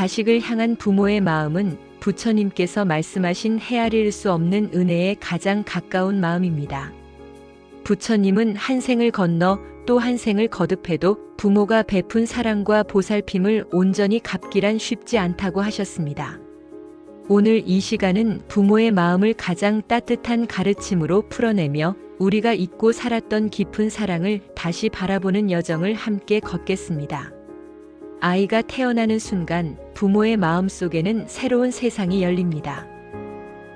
자식을 향한 부모의 마음은 부처님께서 말씀하신 헤아릴 수 없는 은혜에 가장 가까운 마음입니다. 부처님은 한 생을 건너 또 한 생을 거듭해도 부모가 베푼 사랑과 보살핌을 온전히 갚기란 쉽지 않다고 하셨습니다. 오늘 이 시간은 부모의 마음을 가장 따뜻한 가르침으로 풀어내며 우리가 잊고 살았던 깊은 사랑을 다시 바라보는 여정을 함께 걷겠습니다. 아이가 태어나는 순간 부모의 마음속에는 새로운 세상이 열립니다.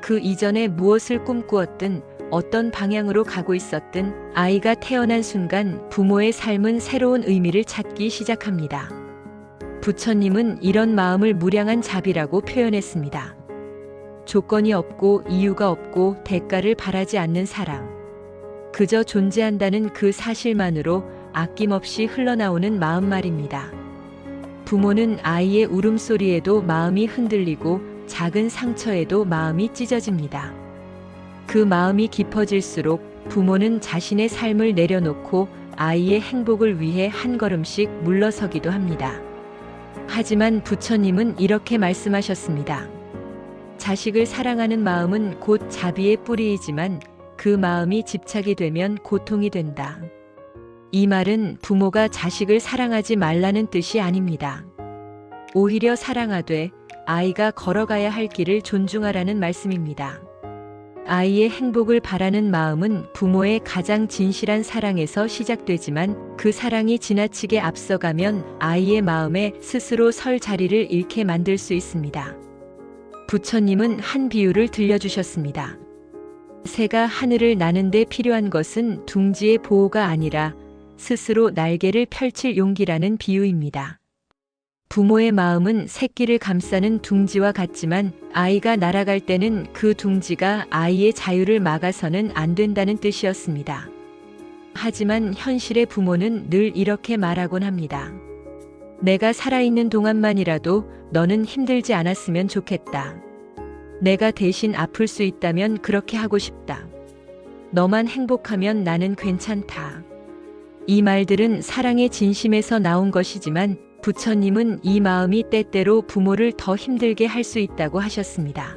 그 이전에 무엇을 꿈꾸었든 어떤 방향으로 가고 있었든 아이가 태어난 순간 부모의 삶은 새로운 의미를 찾기 시작합니다. 부처님은 이런 마음을 무량한 자비라고 표현했습니다. 조건이 없고 이유가 없고 대가를 바라지 않는 사랑. 그저 존재한다는 그 사실만으로 아낌없이 흘러나오는 마음 말입니다. 부모는 아이의 울음소리에도 마음이 흔들리고 작은 상처에도 마음이 찢어집니다. 그 마음이 깊어질수록 부모는 자신의 삶을 내려놓고 아이의 행복을 위해 한 걸음씩 물러서기도 합니다. 하지만 부처님은 이렇게 말씀하셨습니다. 자식을 사랑하는 마음은 곧 자비의 뿌리이지만 그 마음이 집착이 되면 고통이 된다. 이 말은 부모가 자식을 사랑하지 말라는 뜻이 아닙니다. 오히려 사랑하되 아이가 걸어가야 할 길을 존중하라는 말씀입니다. 아이의 행복을 바라는 마음은 부모의 가장 진실한 사랑에서 시작되지만 그 사랑이 지나치게 앞서가면 아이의 마음에 스스로 설 자리를 잃게 만들 수 있습니다. 부처님은 한 비유를 들려주셨습니다. 새가 하늘을 나는데 필요한 것은 둥지의 보호가 아니라 스스로 날개를 펼칠 용기라는 비유입니다. 부모의 마음은 새끼를 감싸는 둥지와 같지만 아이가 날아갈 때는 그 둥지가 아이의 자유를 막아서는 안 된다는 뜻이었습니다. 하지만 현실의 부모는 늘 이렇게 말하곤 합니다. 내가 살아있는 동안만이라도 너는 힘들지 않았으면 좋겠다. 내가 대신 아플 수 있다면 그렇게 하고 싶다. 너만 행복하면 나는 괜찮다. 이 말들은 사랑의 진심에서 나온 것이지만 부처님은 이 마음이 때때로 부모를 더 힘들게 할 수 있다고 하셨습니다.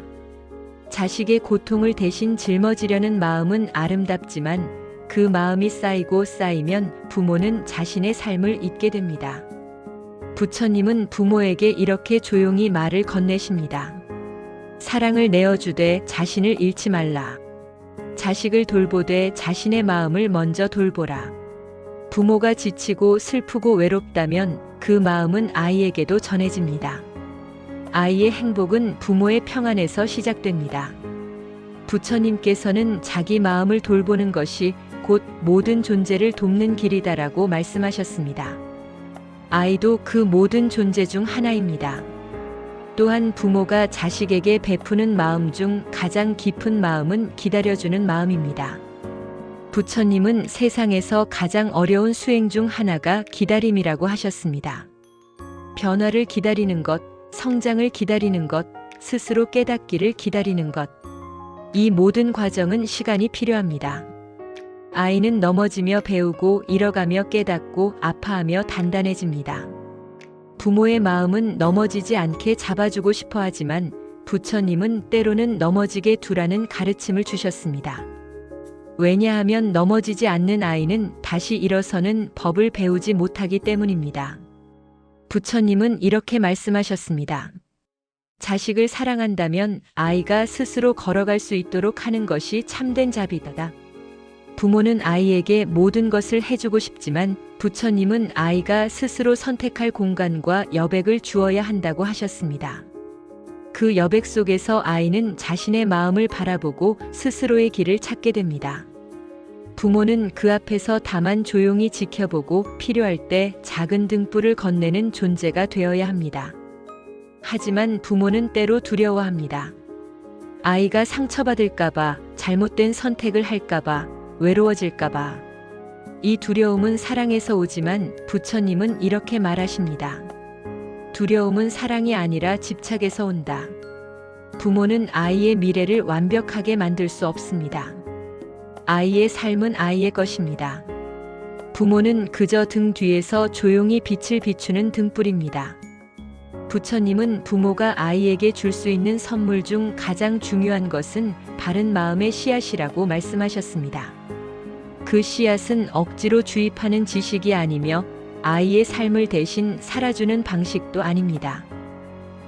자식의 고통을 대신 짊어지려는 마음은 아름답지만 그 마음이 쌓이고 쌓이면 부모는 자신의 삶을 잊게 됩니다. 부처님은 부모에게 이렇게 조용히 말을 건네십니다. 사랑을 내어주되 자신을 잃지 말라. 자식을 돌보되 자신의 마음을 먼저 돌보라. 부모가 지치고 슬프고 외롭다면 그 마음은 아이에게도 전해집니다. 아이의 행복은 부모의 평안에서 시작됩니다. 부처님께서는 자기 마음을 돌보는 것이 곧 모든 존재를 돕는 길이다라고 말씀하셨습니다. 아이도 그 모든 존재 중 하나입니다. 또한 부모가 자식에게 베푸는 마음 중 가장 깊은 마음은 기다려주는 마음입니다. 부처님은 세상에서 가장 어려운 수행 중 하나가 기다림이라고 하셨습니다. 변화를 기다리는 것, 성장을 기다리는 것, 스스로 깨닫기를 기다리는 것. 이 모든 과정은 시간이 필요합니다. 아이는 넘어지며 배우고 잃어가며 깨닫고 아파하며 단단해집니다. 부모의 마음은 넘어지지 않게 잡아주고 싶어 하지만 부처님은 때로는 넘어지게 두라는 가르침을 주셨습니다. 왜냐하면 넘어지지 않는 아이는 다시 일어서는 법을 배우지 못하기 때문입니다. 부처님은 이렇게 말씀하셨습니다. 자식을 사랑한다면 아이가 스스로 걸어갈 수 있도록 하는 것이 참된 자비다. 부모는 아이에게 모든 것을 해주고 싶지만 부처님은 아이가 스스로 선택할 공간과 여백을 주어야 한다고 하셨습니다. 그 여백 속에서 아이는 자신의 마음을 바라보고 스스로의 길을 찾게 됩니다. 부모는 그 앞에서 다만 조용히 지켜보고 필요할 때 작은 등불을 건네는 존재가 되어야 합니다. 하지만 부모는 때로 두려워합니다. 아이가 상처받을까봐, 잘못된 선택을 할까봐, 외로워질까봐. 이 두려움은 사랑에서 오지만 부처님은 이렇게 말하십니다. 두려움은 사랑이 아니라 집착에서 온다. 부모는 아이의 미래를 완벽하게 만들 수 없습니다. 아이의 삶은 아이의 것입니다. 부모는 그저 등 뒤에서 조용히 빛을 비추는 등불입니다. 부처님은 부모가 아이에게 줄 수 있는 선물 중 가장 중요한 것은 바른 마음의 씨앗이라고 말씀하셨습니다. 그 씨앗은 억지로 주입하는 지식이 아니며 아이의 삶을 대신 살아주는 방식도 아닙니다.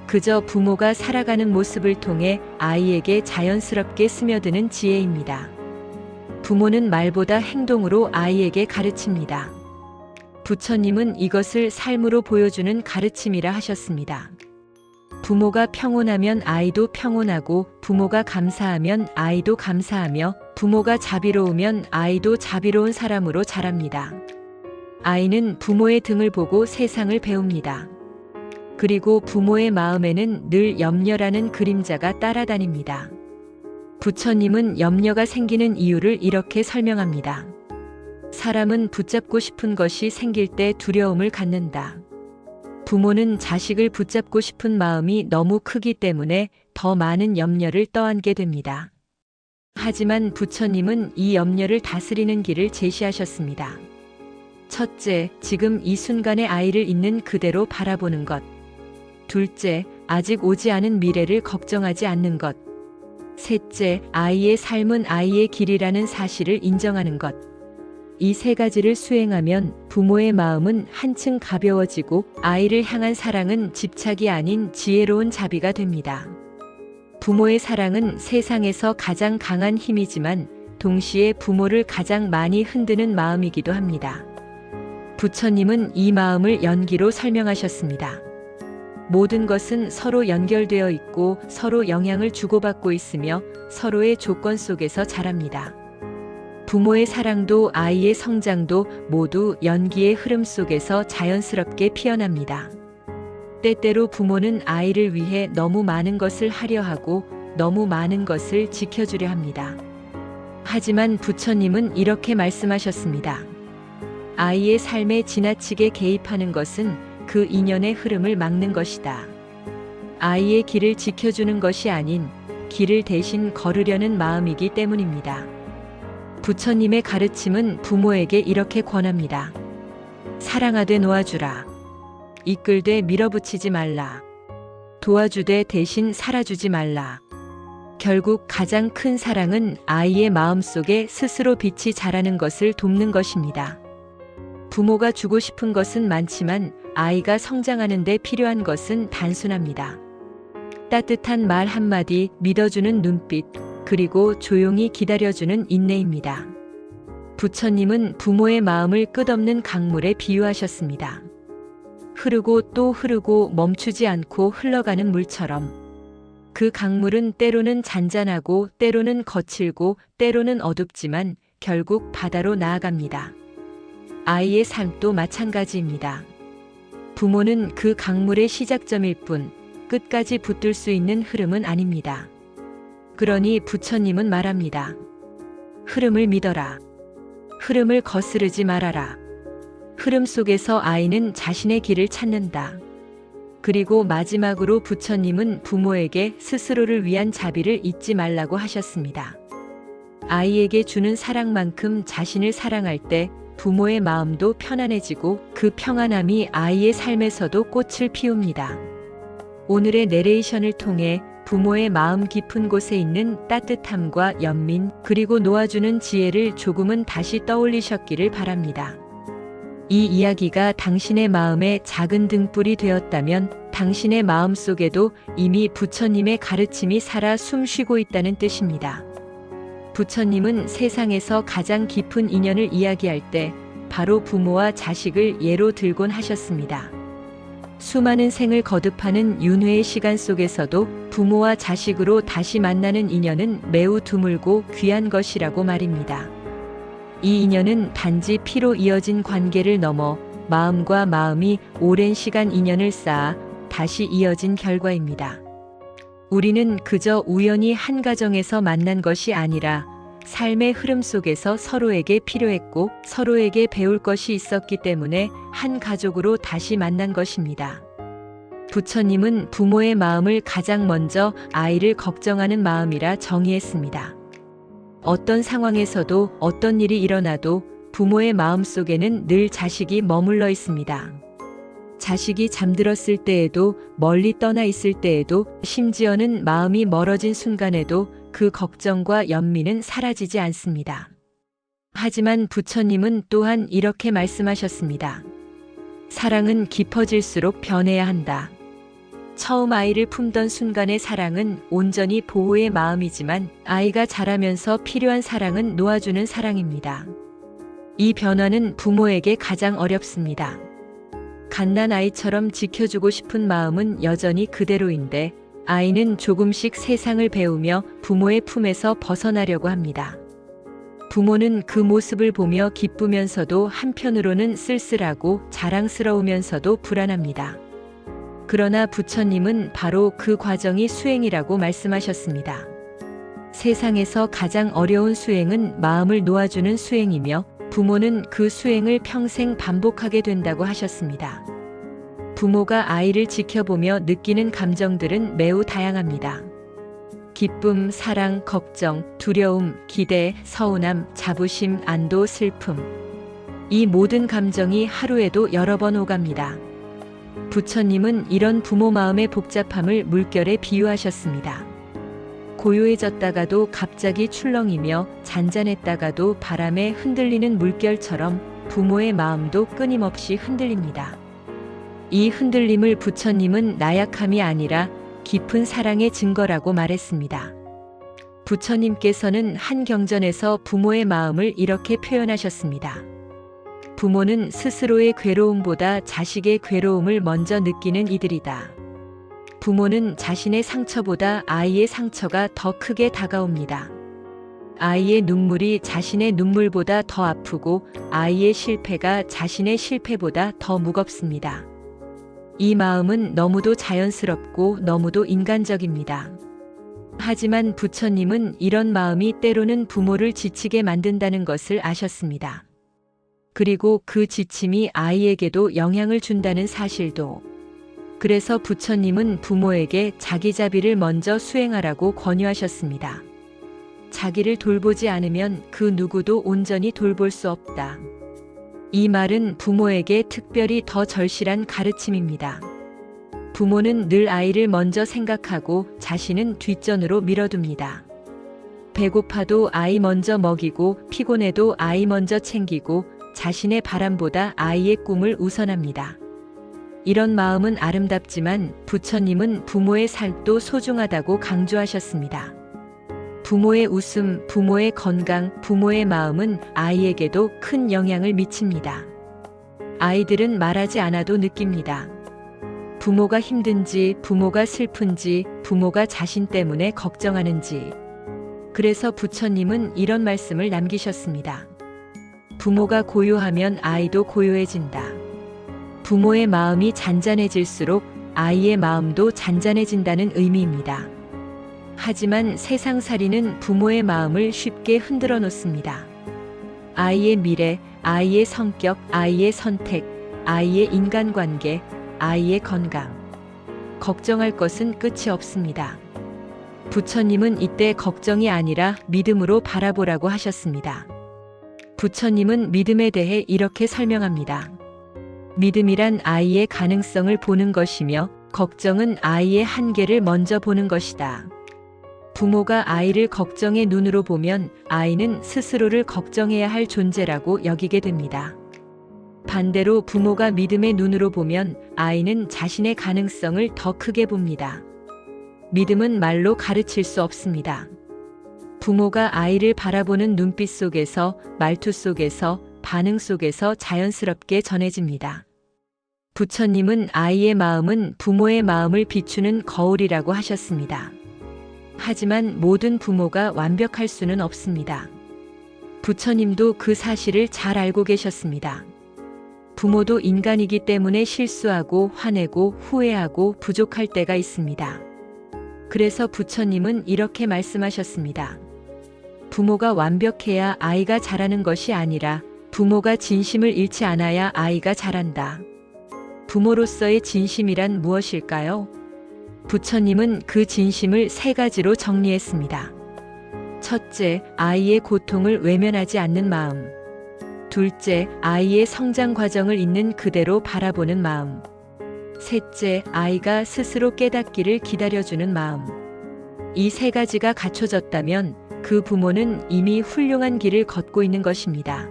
그저 부모가 살아가는 모습을 통해 아이에게 자연스럽게 스며드는 지혜입니다. 부모는 말보다 행동으로 아이에게 가르칩니다. 부처님은 이것을 삶으로 보여주는 가르침이라 하셨습니다. 부모가 평온하면 아이도 평온하고, 부모가 감사하면 아이도 감사하며, 부모가 자비로우면 아이도 자비로운 사람으로 자랍니다. 아이는 부모의 등을 보고 세상을 배웁니다. 그리고 부모의 마음에는 늘 염려라는 그림자가 따라다닙니다. 부처님은 염려가 생기는 이유를 이렇게 설명합니다. 사람은 붙잡고 싶은 것이 생길 때 두려움을 갖는다. 부모는 자식을 붙잡고 싶은 마음이 너무 크기 때문에 더 많은 염려를 떠안게 됩니다. 하지만 부처님은 이 염려를 다스리는 길을 제시하셨습니다. 첫째, 지금 이 순간의 아이를 있는 그대로 바라보는 것. 둘째, 아직 오지 않은 미래를 걱정하지 않는 것. 셋째, 아이의 삶은 아이의 길이라는 사실을 인정하는 것. 이 세 가지를 수행하면 부모의 마음은 한층 가벼워지고 아이를 향한 사랑은 집착이 아닌 지혜로운 자비가 됩니다. 부모의 사랑은 세상에서 가장 강한 힘이지만 동시에 부모를 가장 많이 흔드는 마음이기도 합니다. 부처님은 이 마음을 연기로 설명하셨습니다. 모든 것은 서로 연결되어 있고 서로 영향을 주고받고 있으며 서로의 조건 속에서 자랍니다. 부모의 사랑도 아이의 성장도 모두 연기의 흐름 속에서 자연스럽게 피어납니다. 때때로 부모는 아이를 위해 너무 많은 것을 하려 하고 너무 많은 것을 지켜주려 합니다. 하지만 부처님은 이렇게 말씀하셨습니다. 아이의 삶에 지나치게 개입하는 것은 그 인연의 흐름을 막는 것이다. 아이의 길을 지켜주는 것이 아닌 길을 대신 걸으려는 마음이기 때문입니다. 부처님의 가르침은 부모에게 이렇게 권합니다. 사랑하되 놓아주라. 이끌되 밀어붙이지 말라. 도와주되 대신 살아주지 말라. 결국 가장 큰 사랑은 아이의 마음속에 스스로 빛이 자라는 것을 돕는 것입니다. 부모가 주고 싶은 것은 많지만 아이가 성장하는 데 필요한 것은 단순합니다. 따뜻한 말 한마디, 믿어주는 눈빛, 그리고 조용히 기다려주는 인내입니다. 부처님은 부모의 마음을 끝없는 강물에 비유하셨습니다. 흐르고 또 흐르고 멈추지 않고 흘러가는 물처럼 그 강물은 때로는 잔잔하고 때로는 거칠고 때로는 어둡지만 결국 바다로 나아갑니다. 아이의 삶도 마찬가지입니다. 부모는 그 강물의 시작점일 뿐 끝까지 붙들 수 있는 흐름은 아닙니다. 그러니 부처님은 말합니다. 흐름을 믿어라. 흐름을 거스르지 말아라. 흐름 속에서 아이는 자신의 길을 찾는다. 그리고 마지막으로 부처님은 부모에게 스스로를 위한 자비를 잊지 말라고 하셨습니다. 아이에게 주는 사랑만큼 자신을 사랑할 때 부모의 마음도 편안해지고 그 평안함이 아이의 삶에서도 꽃을 피웁니다. 오늘의 내레이션을 통해 부모의 마음 깊은 곳에 있는 따뜻함과 연민, 그리고 놓아주는 지혜를 조금은 다시 떠올리셨기를 바랍니다. 이 이야기가 당신의 마음에 작은 등불이 되었다면 당신의 마음 속에도 이미 부처님의 가르침이 살아 숨쉬고 있다는 뜻입니다. 부처님은 세상에서 가장 깊은 인연을 이야기할 때 바로 부모와 자식을 예로 들곤 하셨습니다. 수많은 생을 거듭하는 윤회의 시간 속에서도 부모와 자식으로 다시 만나는 인연은 매우 드물고 귀한 것이라고 말입니다. 이 인연은 단지 피로 이어진 관계를 넘어 마음과 마음이 오랜 시간 인연을 쌓아 다시 이어진 결과입니다. 우리는 그저 우연히 한 가정에서 만난 것이 아니라 삶의 흐름 속에서 서로에게 필요했고 서로에게 배울 것이 있었기 때문에 한 가족으로 다시 만난 것입니다. 부처님은 부모의 마음을 가장 먼저 아이를 걱정하는 마음이라 정의했습니다. 어떤 상황에서도 어떤 일이 일어나도 부모의 마음 속에는 늘 자식이 머물러 있습니다. 자식이 잠들었을 때에도, 멀리 떠나 있을 때에도, 심지어는 마음이 멀어진 순간에도 그 걱정과 연민은 사라지지 않습니다. 하지만 부처님은 또한 이렇게 말씀하셨습니다. 사랑은 깊어질수록 변해야 한다. 처음 아이를 품던 순간의 사랑은 온전히 보호의 마음이지만 아이가 자라면서 필요한 사랑은 놓아주는 사랑입니다. 이 변화는 부모에게 가장 어렵습니다. 갓난 아이처럼 지켜주고 싶은 마음은 여전히 그대로인데 아이는 조금씩 세상을 배우며 부모의 품에서 벗어나려고 합니다. 부모는 그 모습을 보며 기쁘면서도 한편으로는 쓸쓸하고 자랑스러우면서도 불안합니다. 그러나 부처님은 바로 그 과정이 수행이라고 말씀하셨습니다. 세상에서 가장 어려운 수행은 마음을 놓아주는 수행이며 부모는 그 수행을 평생 반복하게 된다고 하셨습니다. 부모가 아이를 지켜보며 느끼는 감정들은 매우 다양합니다. 기쁨, 사랑, 걱정, 두려움, 기대, 서운함, 자부심, 안도, 슬픔. 이 모든 감정이 하루에도 여러 번 오갑니다. 부처님은 이런 부모 마음의 복잡함을 물결에 비유하셨습니다. 고요해졌다가도 갑자기 출렁이며 잔잔했다가도 바람에 흔들리는 물결처럼 부모의 마음도 끊임없이 흔들립니다. 이 흔들림을 부처님은 나약함이 아니라 깊은 사랑의 증거라고 말했습니다. 부처님께서는 한 경전에서 부모의 마음을 이렇게 표현하셨습니다. 부모는 스스로의 괴로움보다 자식의 괴로움을 먼저 느끼는 이들이다. 부모는 자신의 상처보다 아이의 상처가 더 크게 다가옵니다. 아이의 눈물이 자신의 눈물보다 더 아프고 아이의 실패가 자신의 실패보다 더 무겁습니다. 이 마음은 너무도 자연스럽고 너무도 인간적입니다. 하지만 부처님은 이런 마음이 때로는 부모를 지치게 만든다는 것을 아셨습니다. 그리고 그 지침이 아이에게도 영향을 준다는 사실도. 그래서 부처님은 부모에게 자기자비를 먼저 수행하라고 권유하셨습니다. 자기를 돌보지 않으면 그 누구도 온전히 돌볼 수 없다. 이 말은 부모에게 특별히 더 절실한 가르침입니다. 부모는 늘 아이를 먼저 생각하고 자신은 뒷전으로 밀어둡니다. 배고파도 아이 먼저 먹이고 피곤해도 아이 먼저 챙기고 자신의 바람보다 아이의 꿈을 우선합니다. 이런 마음은 아름답지만 부처님은 부모의 삶도 소중하다고 강조하셨습니다. 부모의 웃음, 부모의 건강, 부모의 마음은 아이에게도 큰 영향을 미칩니다. 아이들은 말하지 않아도 느낍니다. 부모가 힘든지, 부모가 슬픈지, 부모가 자신 때문에 걱정하는지. 그래서 부처님은 이런 말씀을 남기셨습니다. 부모가 고요하면 아이도 고요해진다. 부모의 마음이 잔잔해질수록 아이의 마음도 잔잔해진다는 의미입니다. 하지만 세상살이는 부모의 마음을 쉽게 흔들어 놓습니다. 아이의 미래, 아이의 성격, 아이의 선택, 아이의 인간관계, 아이의 건강. 걱정할 것은 끝이 없습니다. 부처님은 이때 걱정이 아니라 믿음으로 바라보라고 하셨습니다. 부처님은 믿음에 대해 이렇게 설명합니다. 믿음이란 아이의 가능성을 보는 것이며 걱정은 아이의 한계를 먼저 보는 것이다. 부모가 아이를 걱정의 눈으로 보면 아이는 스스로를 걱정해야 할 존재라고 여기게 됩니다. 반대로 부모가 믿음의 눈으로 보면 아이는 자신의 가능성을 더 크게 봅니다. 믿음은 말로 가르칠 수 없습니다. 부모가 아이를 바라보는 눈빛 속에서, 말투 속에서, 반응 속에서 자연스럽게 전해집니다. 부처님은 아이의 마음은 부모의 마음을 비추는 거울이라고 하셨습니다. 하지만 모든 부모가 완벽할 수는 없습니다. 부처님도 그 사실을 잘 알고 계셨습니다. 부모도 인간이기 때문에 실수하고 화내고 후회하고 부족할 때가 있습니다. 그래서 부처님은 이렇게 말씀하셨습니다. 부모가 완벽해야 아이가 자라는 것이 아니라 부모가 진심을 잃지 않아야 아이가 자란다. 부모로서의 진심이란 무엇일까요? 부처님은 그 진심을 세 가지로 정리했습니다. 첫째, 아이의 고통을 외면하지 않는 마음. 둘째, 아이의 성장 과정을 있는 그대로 바라보는 마음. 셋째, 아이가 스스로 깨닫기를 기다려주는 마음. 이 세 가지가 갖춰졌다면 그 부모는 이미 훌륭한 길을 걷고 있는 것입니다.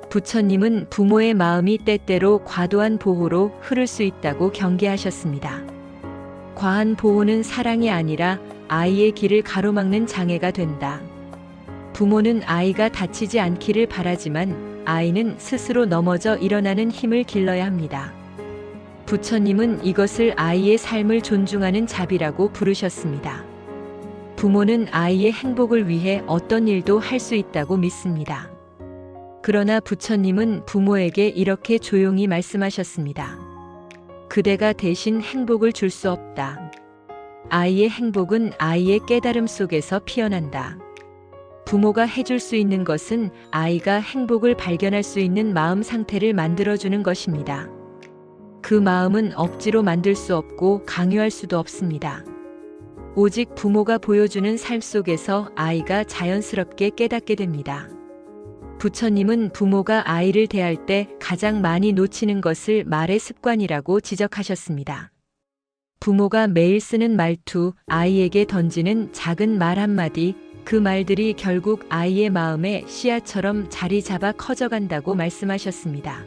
부처님은 부모의 마음이 때때로 과도한 보호로 흐를 수 있다고 경계하셨습니다. 과한 보호는 사랑이 아니라 아이의 길을 가로막는 장애가 된다. 부모는 아이가 다치지 않기를 바라지만 아이는 스스로 넘어져 일어나는 힘을 길러야 합니다. 부처님은 이것을 아이의 삶을 존중하는 자비라고 부르셨습니다. 부모는 아이의 행복을 위해 어떤 일도 할 수 있다고 믿습니다. 그러나 부처님은 부모에게 이렇게 조용히 말씀하셨습니다. 그대가 대신 행복을 줄 수 없다. 아이의 행복은 아이의 깨달음 속에서 피어난다. 부모가 해줄 수 있는 것은 아이가 행복을 발견할 수 있는 마음 상태를 만들어주는 것입니다. 그 마음은 억지로 만들 수 없고 강요할 수도 없습니다. 오직 부모가 보여주는 삶 속에서 아이가 자연스럽게 깨닫게 됩니다. 부처님은 부모가 아이를 대할 때 가장 많이 놓치는 것을 말의 습관이라고 지적하셨습니다. 부모가 매일 쓰는 말투, 아이에게 던지는 작은 말 한마디, 그 말들이 결국 아이의 마음에 씨앗처럼 자리 잡아 커져간다고 말씀하셨습니다.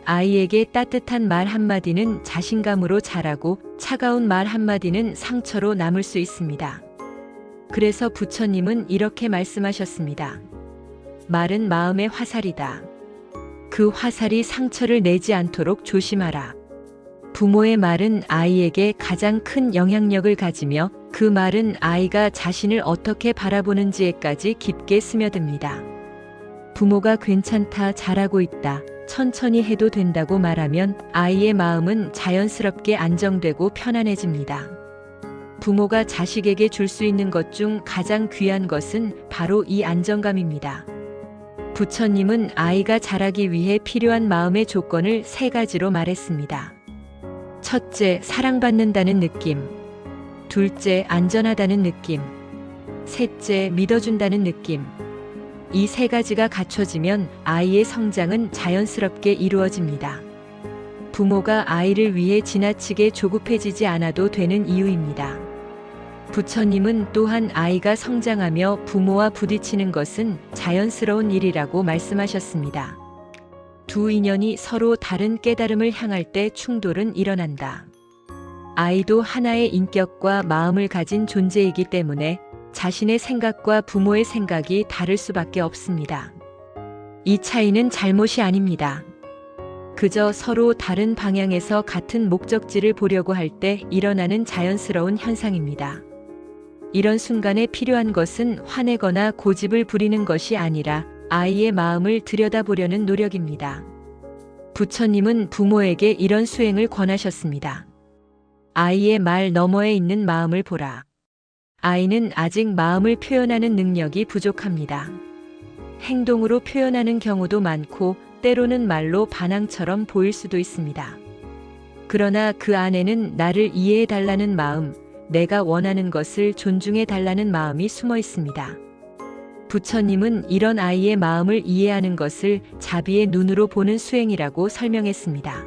아이에게 따뜻한 말 한마디는 자신감으로 자라고 차가운 말 한마디는 상처로 남을 수 있습니다. 그래서 부처님은 이렇게 말씀하셨습니다. 말은 마음의 화살이다. 그 화살이 상처를 내지 않도록 조심하라. 부모의 말은 아이에게 가장 큰 영향력을 가지며 그 말은 아이가 자신을 어떻게 바라보는지에까지 깊게 스며듭니다. 부모가 괜찮다, 잘하고 있다, 천천히 해도 된다고 말하면 아이의 마음은 자연스럽게 안정되고 편안해집니다. 부모가 자식에게 줄 수 있는 것 중 가장 귀한 것은 바로 이 안정감입니다. 부처님은 아이가 자라기 위해 필요한 마음의 조건을 세 가지로 말했습니다. 첫째, 사랑받는다는 느낌. 둘째, 안전하다는 느낌. 셋째, 믿어준다는 느낌. 이 세 가지가 갖춰지면 아이의 성장은 자연스럽게 이루어집니다. 부모가 아이를 위해 지나치게 조급해지지 않아도 되는 이유입니다. 부처님은 또한 아이가 성장하며 부모와 부딪히는 것은 자연스러운 일이라고 말씀하셨습니다. 두 인연이 서로 다른 깨달음을 향할 때 충돌은 일어난다. 아이도 하나의 인격과 마음을 가진 존재이기 때문에 자신의 생각과 부모의 생각이 다를 수밖에 없습니다. 이 차이는 잘못이 아닙니다. 그저 서로 다른 방향에서 같은 목적지를 보려고 할 때 일어나는 자연스러운 현상입니다. 이런 순간에 필요한 것은 화내거나 고집을 부리는 것이 아니라 아이의 마음을 들여다보려는 노력입니다. 부처님은 부모에게 이런 수행을 권하셨습니다. 아이의 말 너머에 있는 마음을 보라. 아이는 아직 마음을 표현하는 능력이 부족합니다. 행동으로 표현하는 경우도 많고 때로는 말로 반항처럼 보일 수도 있습니다. 그러나 그 안에는 나를 이해해달라는 마음, 내가 원하는 것을 존중해달라는 마음이 숨어 있습니다. 부처님은 이런 아이의 마음을 이해하는 것을 자비의 눈으로 보는 수행이라고 설명했습니다.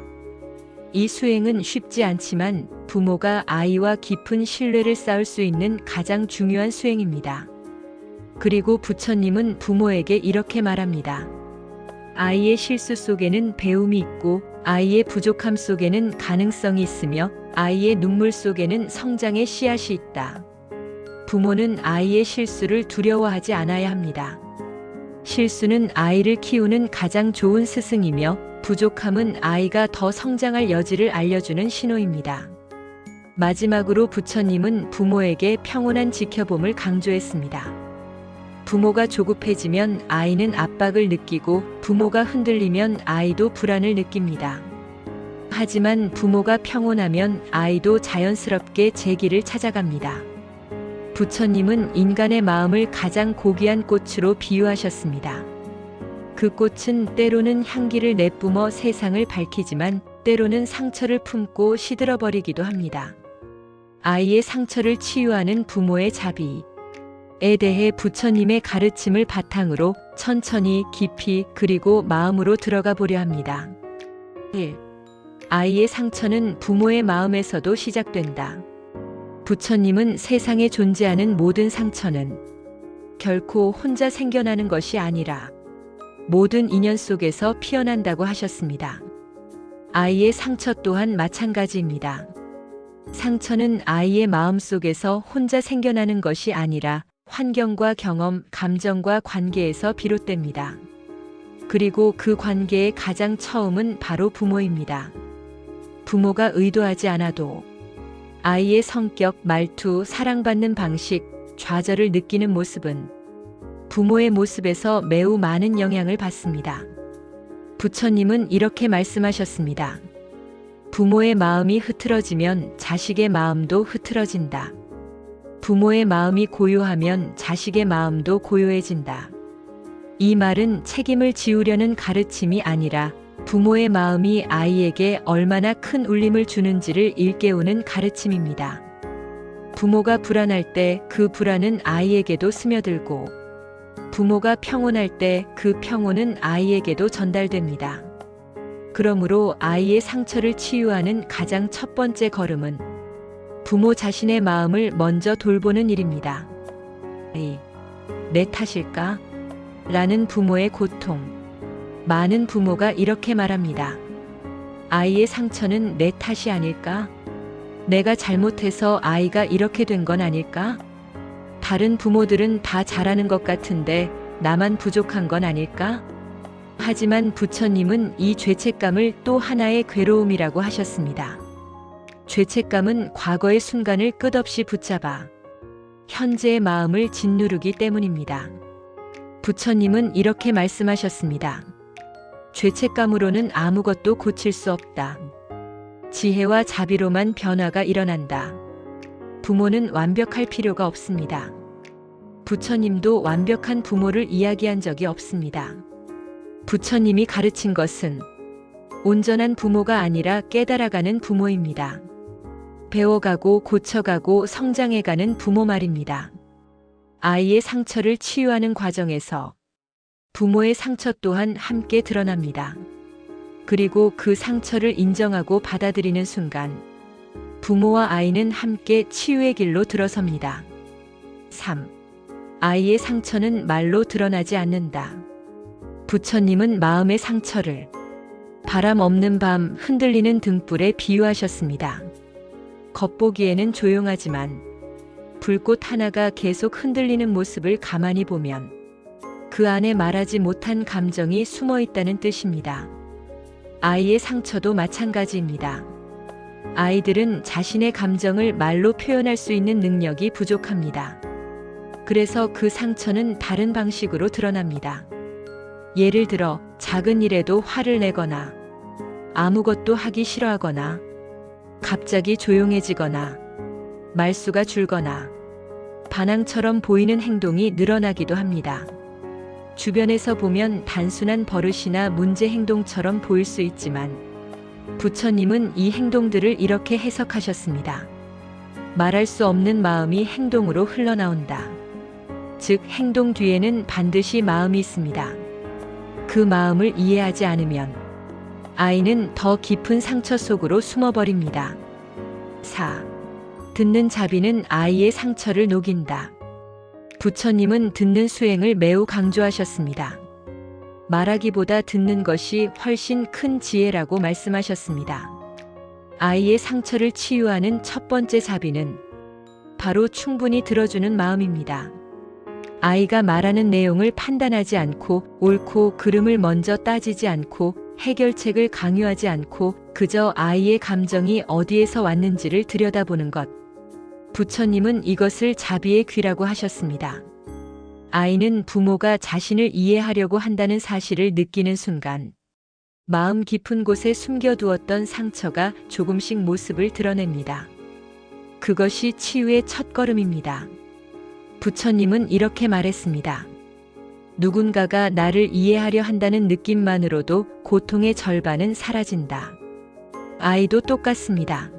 이 수행은 쉽지 않지만 부모가 아이와 깊은 신뢰를 쌓을 수 있는 가장 중요한 수행입니다. 그리고 부처님은 부모에게 이렇게 말합니다. 아이의 실수 속에는 배움이 있고 아이의 부족함 속에는 가능성이 있으며 아이의 눈물 속에는 성장의 씨앗이 있다. 부모는 아이의 실수를 두려워하지 않아야 합니다. 실수는 아이를 키우는 가장 좋은 스승이며 부족함은 아이가 더 성장할 여지를 알려주는 신호입니다. 마지막으로 부처님은 부모에게 평온한 지켜봄을 강조했습니다. 부모가 조급해지면 아이는 압박을 느끼고 부모가 흔들리면 아이도 불안을 느낍니다. 하지만 부모가 평온하면 아이도 자연스럽게 제 길을 찾아갑니다. 부처님은 인간의 마음을 가장 고귀한 꽃으로 비유하셨습니다. 그 꽃은 때로는 향기를 내뿜어 세상을 밝히지만 때로는 상처를 품고 시들어버리기도 합니다. 아이의 상처를 치유하는 부모의 자비에 대해 부처님의 가르침을 바탕으로 천천히 깊이 그리고 마음으로 들어가 보려 합니다. 1. 아이의 상처는 부모의 마음에서도 시작된다. 부처님은 세상에 존재하는 모든 상처는 결코 혼자 생겨나는 것이 아니라 모든 인연 속에서 피어난다고 하셨습니다. 아이의 상처 또한 마찬가지입니다. 상처는 아이의 마음 속에서 혼자 생겨나는 것이 아니라 환경과 경험, 감정과 관계에서 비롯됩니다. 그리고 그 관계의 가장 처음은 바로 부모입니다. 부모가 의도하지 않아도 아이의 성격, 말투, 사랑받는 방식, 좌절을 느끼는 모습은 부모의 모습에서 매우 많은 영향을 받습니다. 부처님은 이렇게 말씀하셨습니다. 부모의 마음이 흐트러지면 자식의 마음도 흐트러진다. 부모의 마음이 고요하면 자식의 마음도 고요해진다. 이 말은 책임을 지우려는 가르침이 아니라 부모의 마음이 아이에게 얼마나 큰 울림을 주는지를 일깨우는 가르침입니다. 부모가 불안할 때 그 불안은 아이에게도 스며들고 부모가 평온할 때 그 평온은 아이에게도 전달됩니다. 그러므로 아이의 상처를 치유하는 가장 첫 번째 걸음은 부모 자신의 마음을 먼저 돌보는 일입니다. 내 탓일까? 라는 부모의 고통. 많은 부모가 이렇게 말합니다. 아이의 상처는 내 탓이 아닐까? 내가 잘못해서 아이가 이렇게 된 건 아닐까? 다른 부모들은 다 잘하는 것 같은데 나만 부족한 건 아닐까? 하지만 부처님은 이 죄책감을 또 하나의 괴로움이라고 하셨습니다. 죄책감은 과거의 순간을 끝없이 붙잡아 현재의 마음을 짓누르기 때문입니다. 부처님은 이렇게 말씀하셨습니다. 죄책감으로는 아무것도 고칠 수 없다. 지혜와 자비로만 변화가 일어난다. 부모는 완벽할 필요가 없습니다. 부처님도 완벽한 부모를 이야기한 적이 없습니다. 부처님이 가르친 것은 온전한 부모가 아니라 깨달아가는 부모입니다. 배워가고 고쳐가고 성장해가는 부모 말입니다. 아이의 상처를 치유하는 과정에서 부모의 상처 또한 함께 드러납니다. 그리고 그 상처를 인정하고 받아들이는 순간 부모와 아이는 함께 치유의 길로 들어섭니다. 3. 아이의 상처는 말로 드러나지 않는다. 부처님은 마음의 상처를 바람 없는 밤 흔들리는 등불에 비유하셨습니다. 겉보기에는 조용하지만 불꽃 하나가 계속 흔들리는 모습을 가만히 보면 그 안에 말하지 못한 감정이 숨어 있다는 뜻입니다. 아이의 상처도 마찬가지입니다. 아이들은 자신의 감정을 말로 표현할 수 있는 능력이 부족합니다. 그래서 그 상처는 다른 방식으로 드러납니다. 예를 들어 작은 일에도 화를 내거나 아무것도 하기 싫어하거나 갑자기 조용해지거나 말수가 줄거나 반항처럼 보이는 행동이 늘어나기도 합니다. 주변에서 보면 단순한 버릇이나 문제 행동처럼 보일 수 있지만 부처님은 이 행동들을 이렇게 해석하셨습니다. 말할 수 없는 마음이 행동으로 흘러나온다. 즉 행동 뒤에는 반드시 마음이 있습니다. 그 마음을 이해하지 않으면 아이는 더 깊은 상처 속으로 숨어버립니다. 4. 듣는 자비는 아이의 상처를 녹인다. 부처님은 듣는 수행을 매우 강조하셨습니다. 말하기보다 듣는 것이 훨씬 큰 지혜라고 말씀하셨습니다. 아이의 상처를 치유하는 첫 번째 자비는 바로 충분히 들어주는 마음입니다. 아이가 말하는 내용을 판단하지 않고 옳고 그름을 먼저 따지지 않고 해결책을 강요하지 않고 그저 아이의 감정이 어디에서 왔는지를 들여다보는 것. 부처님은 이것을 자비의 귀라고 하셨습니다. 아이는 부모가 자신을 이해하려고 한다는 사실을 느끼는 순간 마음 깊은 곳에 숨겨두었던 상처가 조금씩 모습을 드러냅니다. 그것이 치유의 첫걸음입니다. 부처님은 이렇게 말했습니다. 누군가가 나를 이해하려 한다는 느낌만으로도 고통의 절반은 사라진다. 아이도 똑같습니다.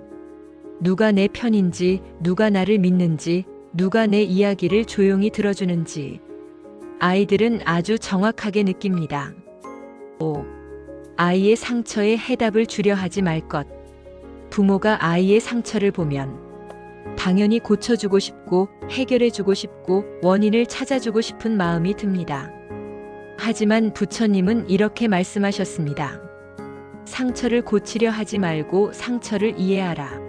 누가 내 편인지, 누가 나를 믿는지, 누가 내 이야기를 조용히 들어주는지 아이들은 아주 정확하게 느낍니다. 5. 아이의 상처에 해답을 주려 하지 말 것. 부모가 아이의 상처를 보면 당연히 고쳐주고 싶고 해결해주고 싶고 원인을 찾아주고 싶은 마음이 듭니다. 하지만 부처님은 이렇게 말씀하셨습니다. 상처를 고치려 하지 말고 상처를 이해하라.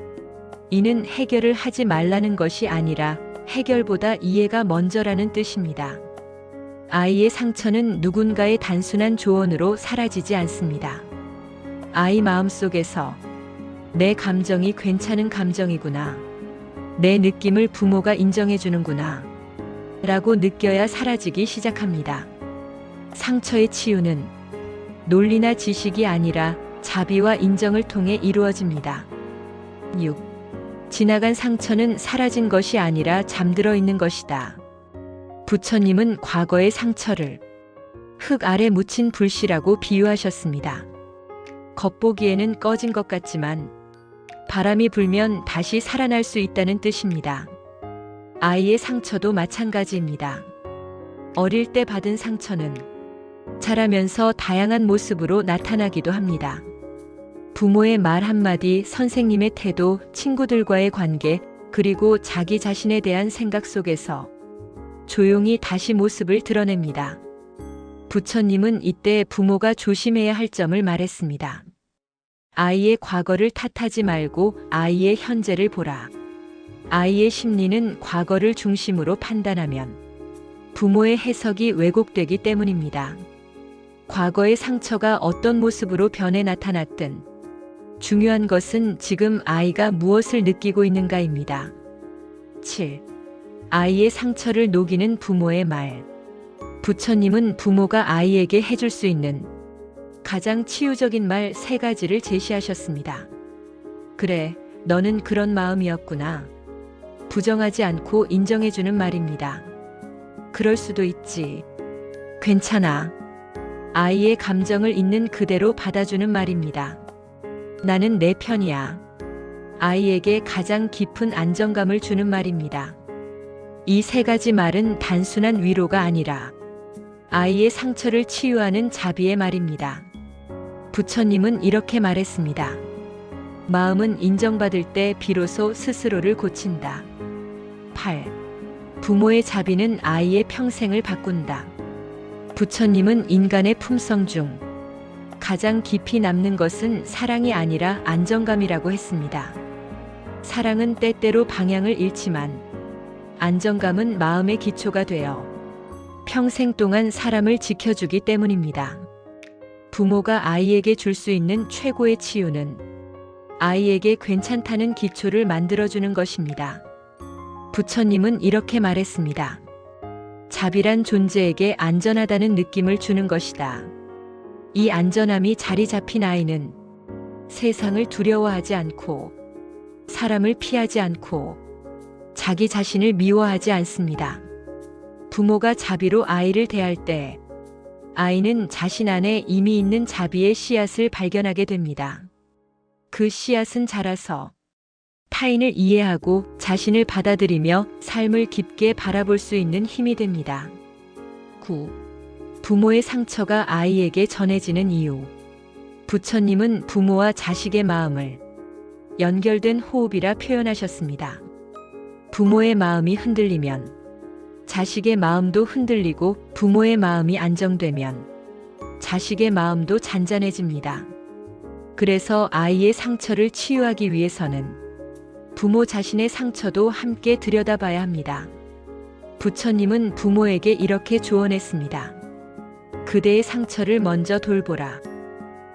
이는 해결을 하지 말라는 것이 아니라 해결보다 이해가 먼저라는 뜻입니다. 아이의 상처는 누군가의 단순한 조언으로 사라지지 않습니다. 아이 마음속에서 내 감정이 괜찮은 감정이구나. 내 느낌을 부모가 인정해주는구나. 라고 느껴야 사라지기 시작합니다. 상처의 치유는 논리나 지식이 아니라 자비와 인정을 통해 이루어집니다. 6. 지나간 상처는 사라진 것이 아니라 잠들어 있는 것이다. 부처님은 과거의 상처를 흙 아래 묻힌 불씨라고 비유하셨습니다. 겉보기에는 꺼진 것 같지만 바람이 불면 다시 살아날 수 있다는 뜻입니다. 아이의 상처도 마찬가지입니다. 어릴 때 받은 상처는 자라면서 다양한 모습으로 나타나기도 합니다. 부모의 말 한마디, 선생님의 태도, 친구들과의 관계, 그리고 자기 자신에 대한 생각 속에서 조용히 다시 모습을 드러냅니다. 부처님은 이때 부모가 조심해야 할 점을 말했습니다. 아이의 과거를 탓하지 말고 아이의 현재를 보라. 아이의 심리는 과거를 중심으로 판단하면 부모의 해석이 왜곡되기 때문입니다. 과거의 상처가 어떤 모습으로 변해 나타났든 중요한 것은 지금 아이가 무엇을 느끼고 있는가입니다. 7. 아이의 상처를 녹이는 부모의 말. 부처님은 부모가 아이에게 해줄 수 있는 가장 치유적인 말 3가지를 제시하셨습니다. 그래, 너는 그런 마음이었구나. 부정하지 않고 인정해주는 말입니다. 그럴 수도 있지. 괜찮아. 아이의 감정을 있는 그대로 받아주는 말입니다. 나는 내 편이야. 아이에게 가장 깊은 안정감을 주는 말입니다. 이 3가지 말은 단순한 위로가 아니라 아이의 상처를 치유하는 자비의 말입니다. 부처님은 이렇게 말했습니다. 마음은 인정받을 때 비로소 스스로를 고친다. 8. 부모의 자비는 아이의 평생을 바꾼다. 부처님은 인간의 품성 중 가장 깊이 남는 것은 사랑이 아니라 안정감이라고 했습니다. 사랑은 때때로 방향을 잃지만 안정감은 마음의 기초가 되어 평생 동안 사람을 지켜주기 때문입니다. 부모가 아이에게 줄 수 있는 최고의 치유는 아이에게 괜찮다는 기초를 만들어주는 것입니다. 부처님은 이렇게 말했습니다. 자비란 존재에게 안전하다는 느낌을 주는 것이다. 이 안전함이 자리 잡힌 아이는 세상을 두려워하지 않고 사람을 피하지 않고 자기 자신을 미워하지 않습니다. 부모가 자비로 아이를 대할 때 아이는 자신 안에 이미 있는 자비의 씨앗을 발견하게 됩니다. 그 씨앗은 자라서 타인을 이해하고 자신을 받아들이며 삶을 깊게 바라볼 수 있는 힘이 됩니다. 9. 부모의 상처가 아이에게 전해지는 이유. 부처님은 부모와 자식의 마음을 연결된 호흡이라 표현하셨습니다. 부모의 마음이 흔들리면 자식의 마음도 흔들리고 부모의 마음이 안정되면 자식의 마음도 잔잔해집니다. 그래서 아이의 상처를 치유하기 위해서는 부모 자신의 상처도 함께 들여다봐야 합니다. 부처님은 부모에게 이렇게 조언했습니다. 그대의 상처를 먼저 돌보라.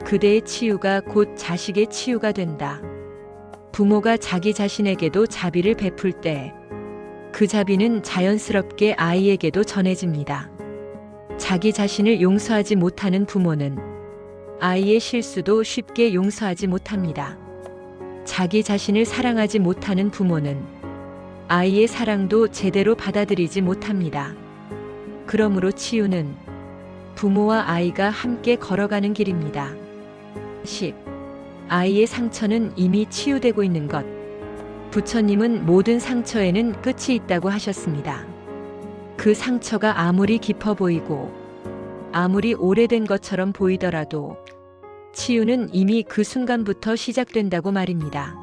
그대의 치유가 곧 자식의 치유가 된다. 부모가 자기 자신에게도 자비를 베풀 때 그 자비는 자연스럽게 아이에게도 전해집니다. 자기 자신을 용서하지 못하는 부모는 아이의 실수도 쉽게 용서하지 못합니다. 자기 자신을 사랑하지 못하는 부모는 아이의 사랑도 제대로 받아들이지 못합니다. 그러므로 치유는 부모와 아이가 함께 걸어가는 길입니다. 10. 아이의 상처는 이미 치유되고 있는 것. 부처님은 모든 상처에는 끝이 있다고 하셨습니다. 그 상처가 아무리 깊어 보이고 아무리 오래된 것처럼 보이더라도 치유는 이미 그 순간부터 시작된다고 말입니다.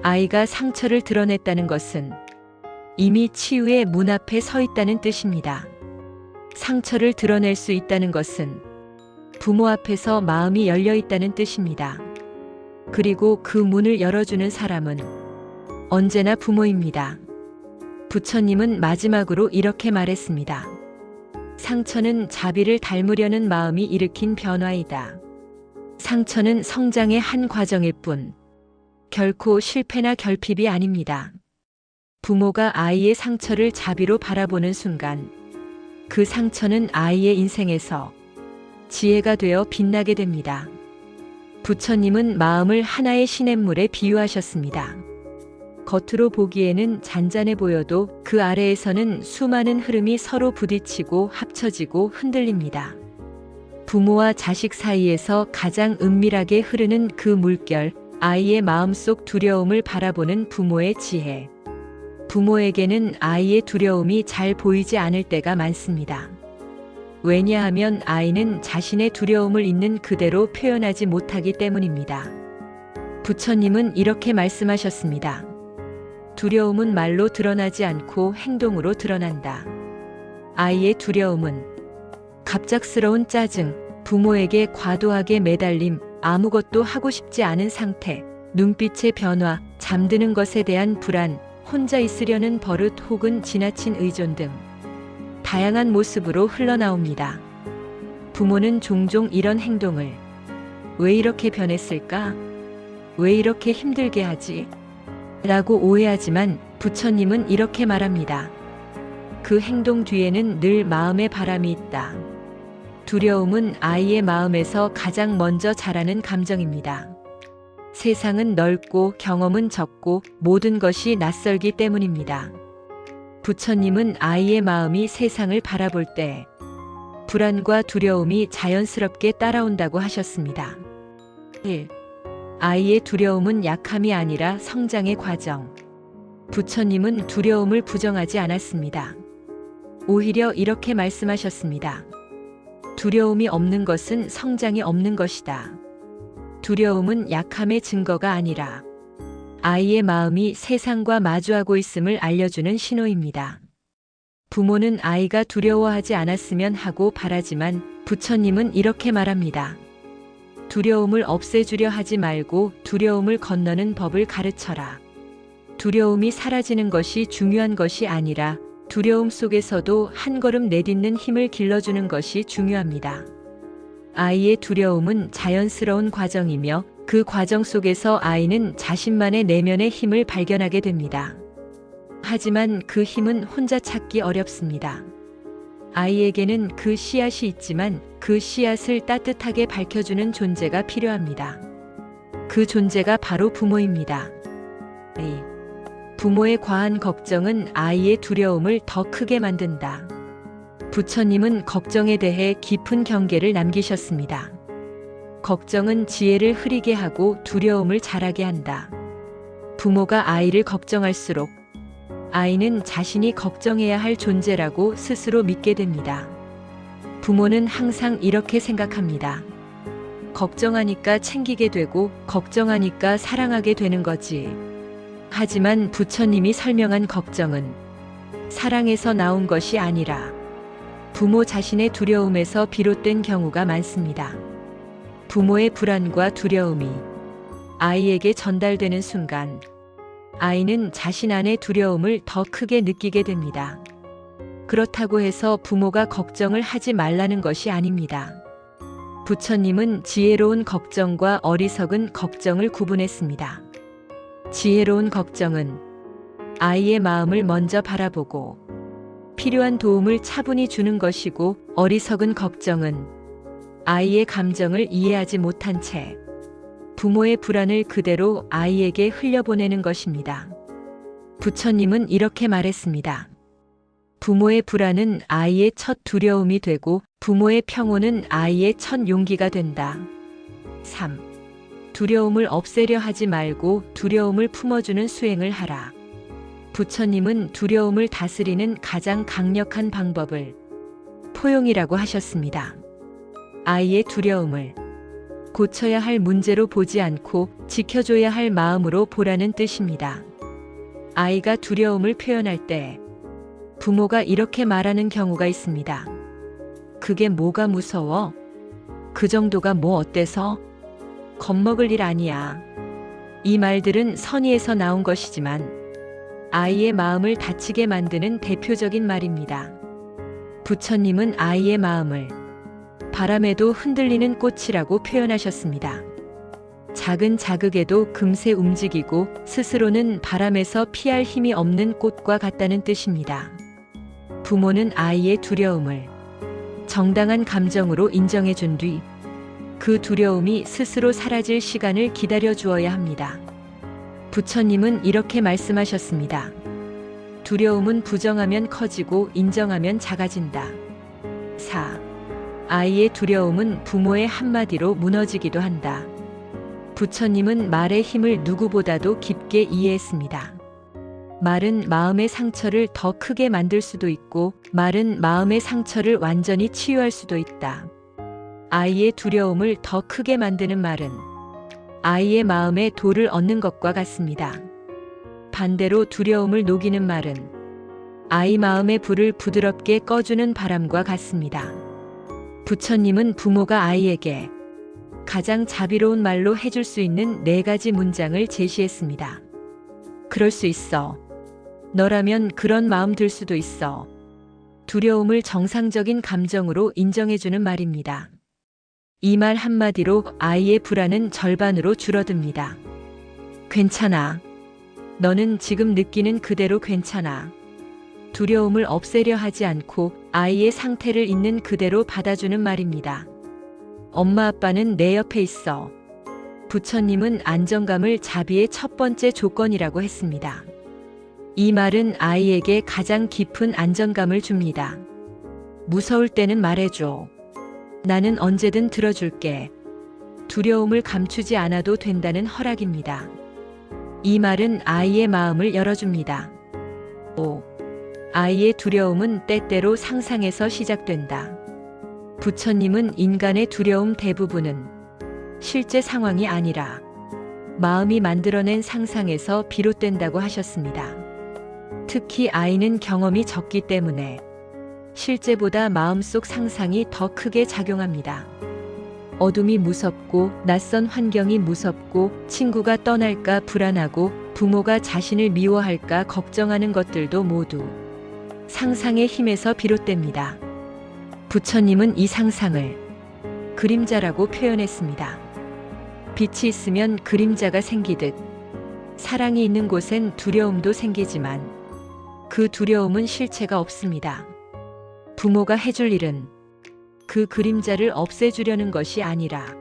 아이가 상처를 드러냈다는 것은 이미 치유의 문 앞에 서 있다는 뜻입니다. 상처를 드러낼 수 있다는 것은 부모 앞에서 마음이 열려 있다는 뜻입니다. 그리고 그 문을 열어주는 사람은 언제나 부모입니다. 부처님은 마지막으로 이렇게 말했습니다. 상처는 자비를 닮으려는 마음이 일으킨 변화이다. 상처는 성장의 한 과정일 뿐, 결코 실패나 결핍이 아닙니다. 부모가 아이의 상처를 자비로 바라보는 순간, 그 상처는 아이의 인생에서 지혜가 되어 빛나게 됩니다. 부처님은 마음을 하나의 시냇물에 비유하셨습니다. 겉으로 보기에는 잔잔해 보여도 그 아래에서는 수많은 흐름이 서로 부딪히고 합쳐지고 흔들립니다. 부모와 자식 사이에서 가장 은밀하게 흐르는 그 물결, 아이의 마음속 두려움을 바라보는 부모의 지혜. 부모에게는 아이의 두려움이 잘 보이지 않을 때가 많습니다. 왜냐하면 아이는 자신의 두려움을 있는 그대로 표현하지 못하기 때문입니다. 부처님은 이렇게 말씀하셨습니다. 두려움은 말로 드러나지 않고 행동으로 드러난다. 아이의 두려움은 갑작스러운 짜증, 부모에게 과도하게 매달림, 아무것도 하고 싶지 않은 상태, 눈빛의 변화, 잠드는 것에 대한 불안, 혼자 있으려는 버릇 혹은 지나친 의존 등 다양한 모습으로 흘러나옵니다. 부모는 종종 이런 행동을 왜 이렇게 변했을까? 왜 이렇게 힘들게 하지? 라고 오해하지만 부처님은 이렇게 말합니다. 그 행동 뒤에는 늘 마음의 바람이 있다. 두려움은 아이의 마음에서 가장 먼저 자라는 감정입니다. 세상은 넓고 경험은 적고 모든 것이 낯설기 때문입니다. 부처님은 아이의 마음이 세상을 바라볼 때 불안과 두려움이 자연스럽게 따라온다고 하셨습니다. 1. 아이의 두려움은 약함이 아니라 성장의 과정. 부처님은 두려움을 부정하지 않았습니다. 오히려 이렇게 말씀하셨습니다. 두려움이 없는 것은 성장이 없는 것이다. 두려움은 약함의 증거가 아니라 아이의 마음이 세상과 마주하고 있음을 알려주는 신호입니다. 부모는 아이가 두려워하지 않았으면 하고 바라지만 부처님은 이렇게 말합니다. 두려움을 없애주려 하지 말고 두려움을 건너는 법을 가르쳐라. 두려움이 사라지는 것이 중요한 것이 아니라 두려움 속에서도 한 걸음 내딛는 힘을 길러주는 것이 중요합니다. 아이의 두려움은 자연스러운 과정이며 그 과정 속에서 아이는 자신만의 내면의 힘을 발견하게 됩니다. 하지만 그 힘은 혼자 찾기 어렵습니다. 아이에게는 그 씨앗이 있지만 그 씨앗을 따뜻하게 밝혀주는 존재가 필요합니다. 그 존재가 바로 부모입니다. 부모의 과한 걱정은 아이의 두려움을 더 크게 만든다. 부처님은 걱정에 대해 깊은 경계를 남기셨습니다. 걱정은 지혜를 흐리게 하고 두려움을 자라게 한다. 부모가 아이를 걱정할수록 아이는 자신이 걱정해야 할 존재라고 스스로 믿게 됩니다. 부모는 항상 이렇게 생각합니다. 걱정하니까 챙기게 되고 걱정하니까 사랑하게 되는 거지. 하지만 부처님이 설명한 걱정은 사랑에서 나온 것이 아니라 부모 자신의 두려움에서 비롯된 경우가 많습니다. 부모의 불안과 두려움이 아이에게 전달되는 순간 아이는 자신 안의 두려움을 더 크게 느끼게 됩니다. 그렇다고 해서 부모가 걱정을 하지 말라는 것이 아닙니다. 부처님은 지혜로운 걱정과 어리석은 걱정을 구분했습니다. 지혜로운 걱정은 아이의 마음을 먼저 바라보고 필요한 도움을 차분히 주는 것이고, 어리석은 걱정은 아이의 감정을 이해하지 못한 채 부모의 불안을 그대로 아이에게 흘려보내는 것입니다. 부처님은 이렇게 말했습니다. 부모의 불안은 아이의 첫 두려움이 되고 부모의 평온은 아이의 첫 용기가 된다. 3. 두려움을 없애려 하지 말고 두려움을 품어주는 수행을 하라. 부처님은 두려움을 다스리는 가장 강력한 방법을 포용이라고 하셨습니다. 아이의 두려움을 고쳐야 할 문제로 보지 않고 지켜줘야 할 마음으로 보라는 뜻입니다. 아이가 두려움을 표현할 때 부모가 이렇게 말하는 경우가 있습니다. 그게 뭐가 무서워? 그 정도가 뭐 어때서? 겁먹을 일 아니야. 이 말들은 선의에서 나온 것이지만 아이의 마음을 다치게 만드는 대표적인 말입니다. 부처님은 아이의 마음을 바람에도 흔들리는 꽃이라고 표현하셨습니다. 작은 자극에도 금세 움직이고 스스로는 바람에서 피할 힘이 없는 꽃과 같다는 뜻입니다. 부모는 아이의 두려움을 정당한 감정으로 인정해 준 뒤 그 두려움이 스스로 사라질 시간을 기다려 주어야 합니다. 부처님은 이렇게 말씀하셨습니다. 두려움은 부정하면 커지고 인정하면 작아진다. 4. 아이의 두려움은 부모의 한마디로 무너지기도 한다. 부처님은 말의 힘을 누구보다도 깊게 이해했습니다. 말은 마음의 상처를 더 크게 만들 수도 있고, 말은 마음의 상처를 완전히 치유할 수도 있다. 아이의 두려움을 더 크게 만드는 말은 아이의 마음에 도를 얻는 것과 같습니다. 반대로 두려움을 녹이는 말은 아이 마음의 불을 부드럽게 꺼주는 바람과 같습니다. 부처님은 부모가 아이에게 가장 자비로운 말로 해줄 수 있는 4가지 문장을 제시했습니다. 그럴 수 있어. 너라면 그런 마음 들 수도 있어. 두려움을 정상적인 감정으로 인정해주는 말입니다. 이 말 한마디로 아이의 불안은 절반으로 줄어듭니다. 괜찮아. 너는 지금 느끼는 그대로 괜찮아. 두려움을 없애려 하지 않고 아이의 상태를 있는 그대로 받아주는 말입니다. 엄마 아빠는 내 옆에 있어. 부처님은 안정감을 자비의 첫 번째 조건이라고 했습니다. 이 말은 아이에게 가장 깊은 안정감을 줍니다. 무서울 때는 말해줘. 나는 언제든 들어줄게. 두려움을 감추지 않아도 된다는 허락입니다. 이 말은 아이의 마음을 열어줍니다. 5. 아이의 두려움은 때때로 상상에서 시작된다. 부처님은 인간의 두려움 대부분은 실제 상황이 아니라 마음이 만들어낸 상상에서 비롯된다고 하셨습니다. 특히 아이는 경험이 적기 때문에 실제보다 마음속 상상이 더 크게 작용합니다. 어둠이 무섭고 낯선 환경이 무섭고 친구가 떠날까 불안하고 부모가 자신을 미워할까 걱정하는 것들도 모두 상상의 힘에서 비롯됩니다. 부처님은 이 상상을 그림자라고 표현했습니다. 빛이 있으면 그림자가 생기듯 사랑이 있는 곳엔 두려움도 생기지만 그 두려움은 실체가 없습니다. 부모가 해줄 일은 그 그림자를 없애주려는 것이 아니라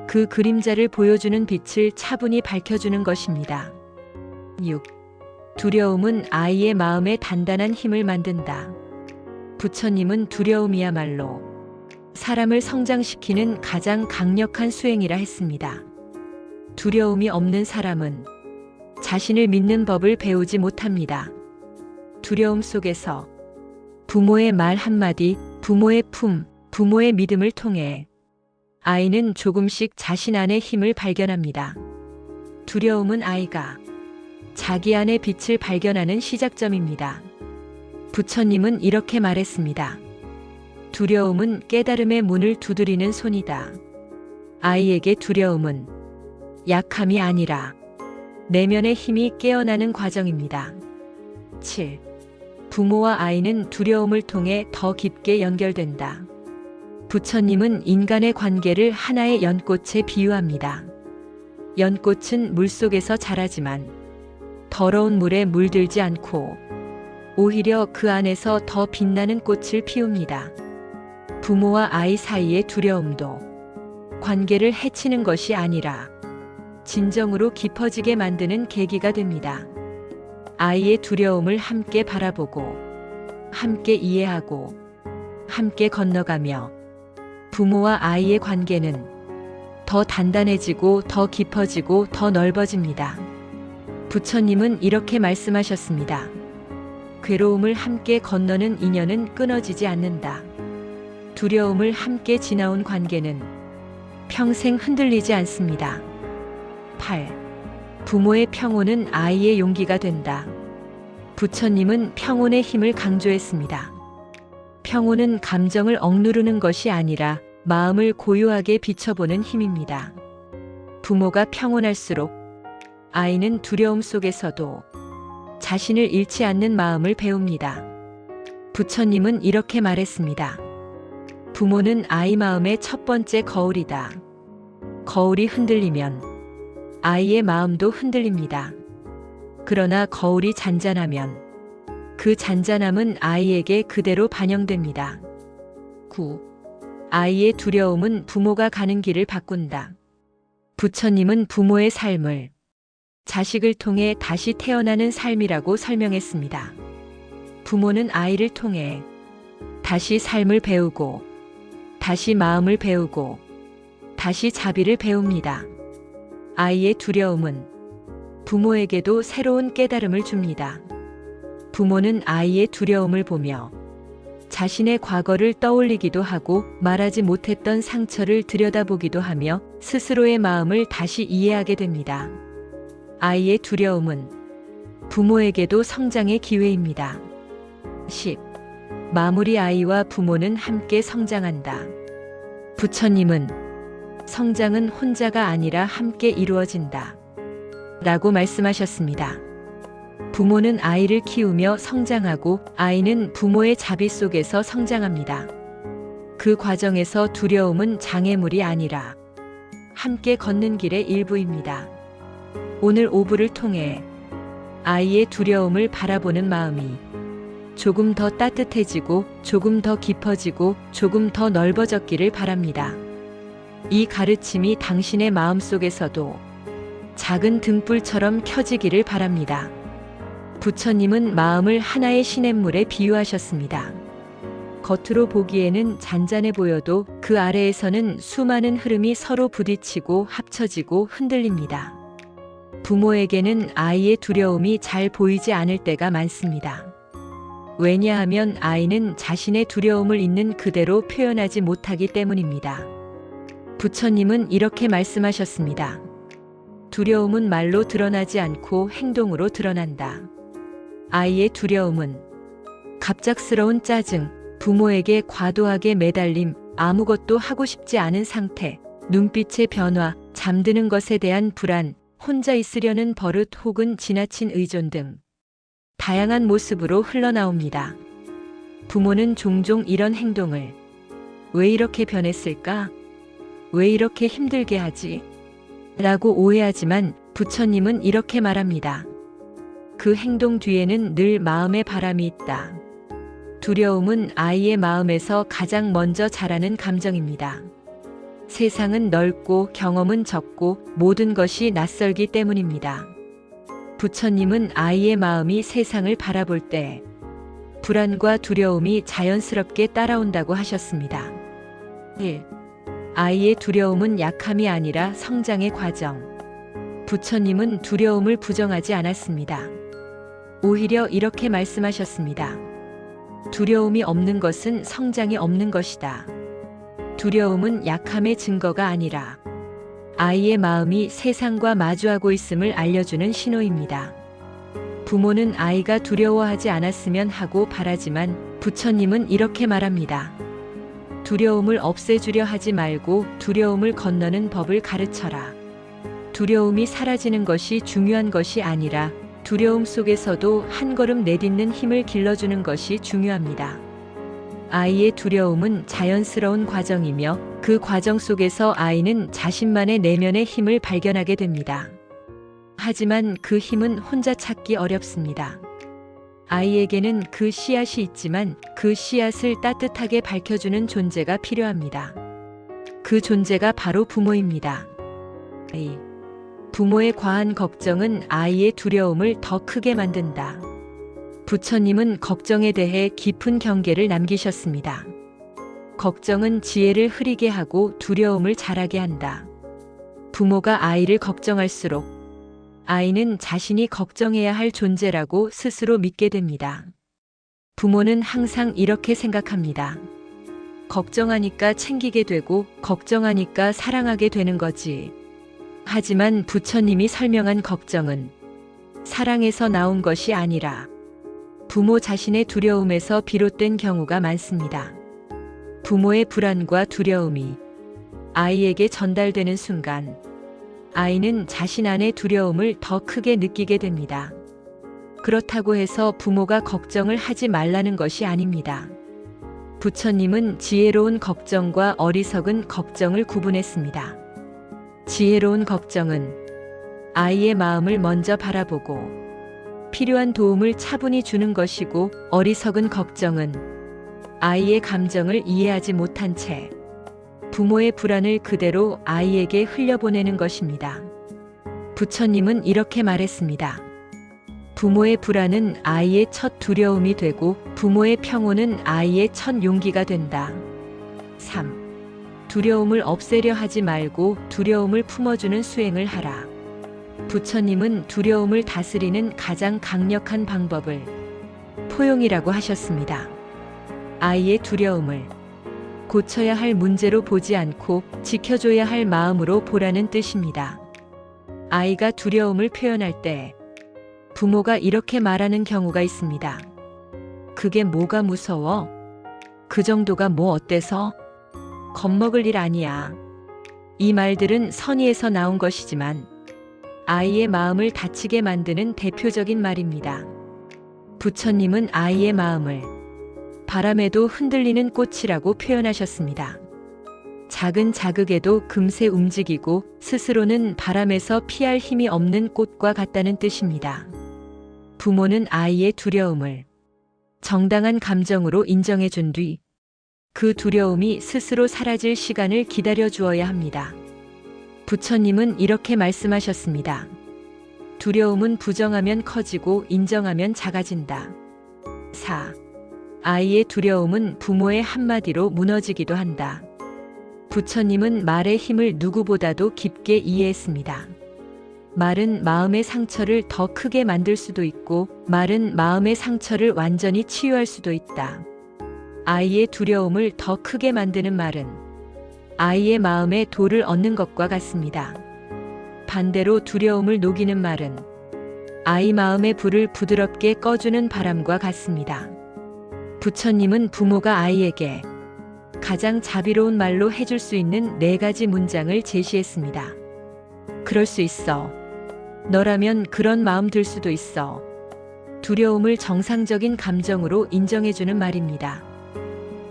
그 그림자를 보여주는 빛을 차분히 밝혀주는 것입니다. 6. 두려움은 아이의 마음에 단단한 힘을 만든다. 부처님은 두려움이야말로 사람을 성장시키는 가장 강력한 수행이라 했습니다. 두려움이 없는 사람은 자신을 믿는 법을 배우지 못합니다. 두려움 속에서 부모의 말 한마디, 부모의 품, 부모의 믿음을 통해 아이는 조금씩 자신 안의 힘을 발견합니다. 두려움은 아이가 자기 안의 빛을 발견하는 시작점입니다. 부처님은 이렇게 말했습니다. 두려움은 깨달음의 문을 두드리는 손이다. 아이에게 두려움은 약함이 아니라 내면의 힘이 깨어나는 과정입니다. 7. 부모와 아이는 두려움을 통해 더 깊게 연결된다. 부처님은 인간의 관계를 하나의 연꽃에 비유합니다. 연꽃은 물속에서 자라지만 더러운 물에 물들지 않고 오히려 그 안에서 더 빛나는 꽃을 피웁니다. 부모와 아이 사이의 두려움도 관계를 해치는 것이 아니라 진정으로 깊어지게 만드는 계기가 됩니다. 아이의 두려움을 함께 바라보고, 함께 이해하고, 함께 건너가며 부모와 아이의 관계는 더 단단해지고 더 깊어지고 더 넓어집니다. 부처님은 이렇게 말씀하셨습니다. 괴로움을 함께 건너는 인연은 끊어지지 않는다. 두려움을 함께 지나온 관계는 평생 흔들리지 않습니다. 8. 부모의 평온은 아이의 용기가 된다. 부처님은 평온의 힘을 강조했습니다. 평온은 감정을 억누르는 것이 아니라 마음을 고요하게 비춰보는 힘입니다. 부모가 평온할수록 아이는 두려움 속에서도 자신을 잃지 않는 마음을 배웁니다. 부처님은 이렇게 말했습니다. 부모는 아이 마음의 첫 번째 거울이다. 거울이 흔들리면 아이의 마음도 흔들립니다. 그러나 거울이 잔잔하면 그 잔잔함은 아이에게 그대로 반영됩니다. 9. 아이의 두려움은 부모가 가는 길을 바꾼다. 부처님은 부모의 삶을 자식을 통해 다시 태어나는 삶이라고 설명했습니다. 부모는 아이를 통해 다시 삶을 배우고, 다시 마음을 배우고, 다시 자비를 배웁니다. 아이의 두려움은 부모에게도 새로운 깨달음을 줍니다. 부모는 아이의 두려움을 보며 자신의 과거를 떠올리기도 하고 말하지 못했던 상처를 들여다보기도 하며 스스로의 마음을 다시 이해하게 됩니다. 아이의 두려움은 부모에게도 성장의 기회입니다. 10. 마무리 아이와 부모는 함께 성장한다. 부처님은 성장은 혼자가 아니라 함께 이루어진다. 라고 말씀하셨습니다. 부모는 아이를 키우며 성장하고 아이는 부모의 자비 속에서 성장합니다. 그 과정에서 두려움은 장애물이 아니라 함께 걷는 길의 일부입니다. 오늘 오브를 통해 아이의 두려움을 바라보는 마음이 조금 더 따뜻해지고 조금 더 깊어지고 조금 더 넓어졌기를 바랍니다. 이 가르침이 당신의 마음속에서도 작은 등불처럼 켜지기를 바랍니다. 부처님은 마음을 하나의 시냇물에 비유하셨습니다. 겉으로 보기에는 잔잔해 보여도 그 아래에서는 수많은 흐름이 서로 부딪히고 합쳐지고 흔들립니다. 부모에게는 아이의 두려움이 잘 보이지 않을 때가 많습니다. 왜냐하면 아이는 자신의 두려움을 있는 그대로 표현하지 못하기 때문입니다. 부처님은 이렇게 말씀하셨습니다. 두려움은 말로 드러나지 않고 행동으로 드러난다. 아이의 두려움은 갑작스러운 짜증, 부모에게 과도하게 매달림, 아무것도 하고 싶지 않은 상태, 눈빛의 변화, 잠드는 것에 대한 불안, 혼자 있으려는 버릇 혹은 지나친 의존 등 다양한 모습으로 흘러나옵니다. 부모는 종종 이런 행동을 왜 이렇게 변했을까? 왜 이렇게 힘들게 하지? 라고 오해하지만 부처님은 이렇게 말합니다. 그 행동 뒤에는 늘 마음의 바람이 있다. 두려움은 아이의 마음에서 가장 먼저 자라는 감정입니다. 세상은 넓고 경험은 적고 모든 것이 낯설기 때문입니다. 부처님은 아이의 마음이 세상을 바라볼 때 불안과 두려움이 자연스럽게 따라온다고 하셨습니다. 1. 아이의 두려움은 약함이 아니라 성장의 과정. 부처님은 두려움을 부정하지 않았습니다. 오히려 이렇게 말씀하셨습니다. 두려움이 없는 것은 성장이 없는 것이다. 두려움은 약함의 증거가 아니라 아이의 마음이 세상과 마주하고 있음을 알려주는 신호입니다. 부모는 아이가 두려워하지 않았으면 하고 바라지만 부처님은 이렇게 말합니다. 두려움을 없애주려 하지 말고 두려움을 건너는 법을 가르쳐라. 두려움이 사라지는 것이 중요한 것이 아니라 두려움 속에서도 한 걸음 내딛는 힘을 길러주는 것이 중요합니다. 아이의 두려움은 자연스러운 과정이며 그 과정 속에서 아이는 자신만의 내면의 힘을 발견하게 됩니다. 하지만 그 힘은 혼자 찾기 어렵습니다. 아이에게는 그 씨앗이 있지만 그 씨앗을 따뜻하게 밝혀주는 존재가 필요합니다. 그 존재가 바로 부모입니다. 부모의 과한 걱정은 아이의 두려움을 더 크게 만든다. 부처님은 걱정에 대해 깊은 경계를 남기셨습니다. 걱정은 지혜를 흐리게 하고 두려움을 자라게 한다. 부모가 아이를 걱정할수록 아이는 자신이 걱정해야 할 존재라고 스스로 믿게 됩니다. 부모는 항상 이렇게 생각합니다. 걱정하니까 챙기게 되고 걱정하니까 사랑하게 되는 거지. 하지만 부처님이 설명한 걱정은 사랑에서 나온 것이 아니라 부모 자신의 두려움에서 비롯된 경우가 많습니다. 부모의 불안과 두려움이 아이에게 전달되는 순간 아이는 자신 안의 두려움을 더 크게 느끼게 됩니다. 그렇다고 해서 부모가 걱정을 하지 말라는 것이 아닙니다. 부처님은 지혜로운 걱정과 어리석은 걱정을 구분했습니다. 지혜로운 걱정은 아이의 마음을 먼저 바라보고 필요한 도움을 차분히 주는 것이고, 어리석은 걱정은 아이의 감정을 이해하지 못한 채 부모의 불안을 그대로 아이에게 흘려보내는 것입니다. 부처님은 이렇게 말했습니다. 부모의 불안은 아이의 첫 두려움이 되고 부모의 평온은 아이의 첫 용기가 된다. 3. 두려움을 없애려 하지 말고 두려움을 품어주는 수행을 하라. 부처님은 두려움을 다스리는 가장 강력한 방법을 포용이라고 하셨습니다. 아이의 두려움을 고쳐야 할 문제로 보지 않고 지켜줘야 할 마음으로 보라는 뜻입니다. 아이가 두려움을 표현할 때 부모가 이렇게 말하는 경우가 있습니다. 그게 뭐가 무서워? 그 정도가 뭐 어때서? 겁먹을 일 아니야. 이 말들은 선의에서 나온 것이지만 아이의 마음을 다치게 만드는 대표적인 말입니다. 부처님은 아이의 마음을 바람에도 흔들리는 꽃이라고 표현하셨습니다. 작은 자극에도 금세 움직이고 스스로는 바람에서 피할 힘이 없는 꽃과 같다는 뜻입니다. 부모는 아이의 두려움을 정당한 감정으로 인정해 준 뒤 그 두려움이 스스로 사라질 시간을 기다려 주어야 합니다. 부처님은 이렇게 말씀하셨습니다. 두려움은 부정하면 커지고 인정하면 작아진다. 4. 아이의 두려움은 부모의 한마디로 무너지기도 한다. 부처님은 말의 힘을 누구보다도 깊게 이해했습니다. 말은 마음의 상처를 더 크게 만들 수도 있고, 말은 마음의 상처를 완전히 치유할 수도 있다. 아이의 두려움을 더 크게 만드는 말은 아이의 마음에 돌을 얻는 것과 같습니다. 반대로 두려움을 녹이는 말은 아이 마음의 불을 부드럽게 꺼주는 바람과 같습니다. 부처님은 부모가 아이에게 가장 자비로운 말로 해줄 수 있는 4가지 문장을 제시했습니다. 그럴 수 있어. 너라면 그런 마음 들 수도 있어. 두려움을 정상적인 감정으로 인정해주는 말입니다.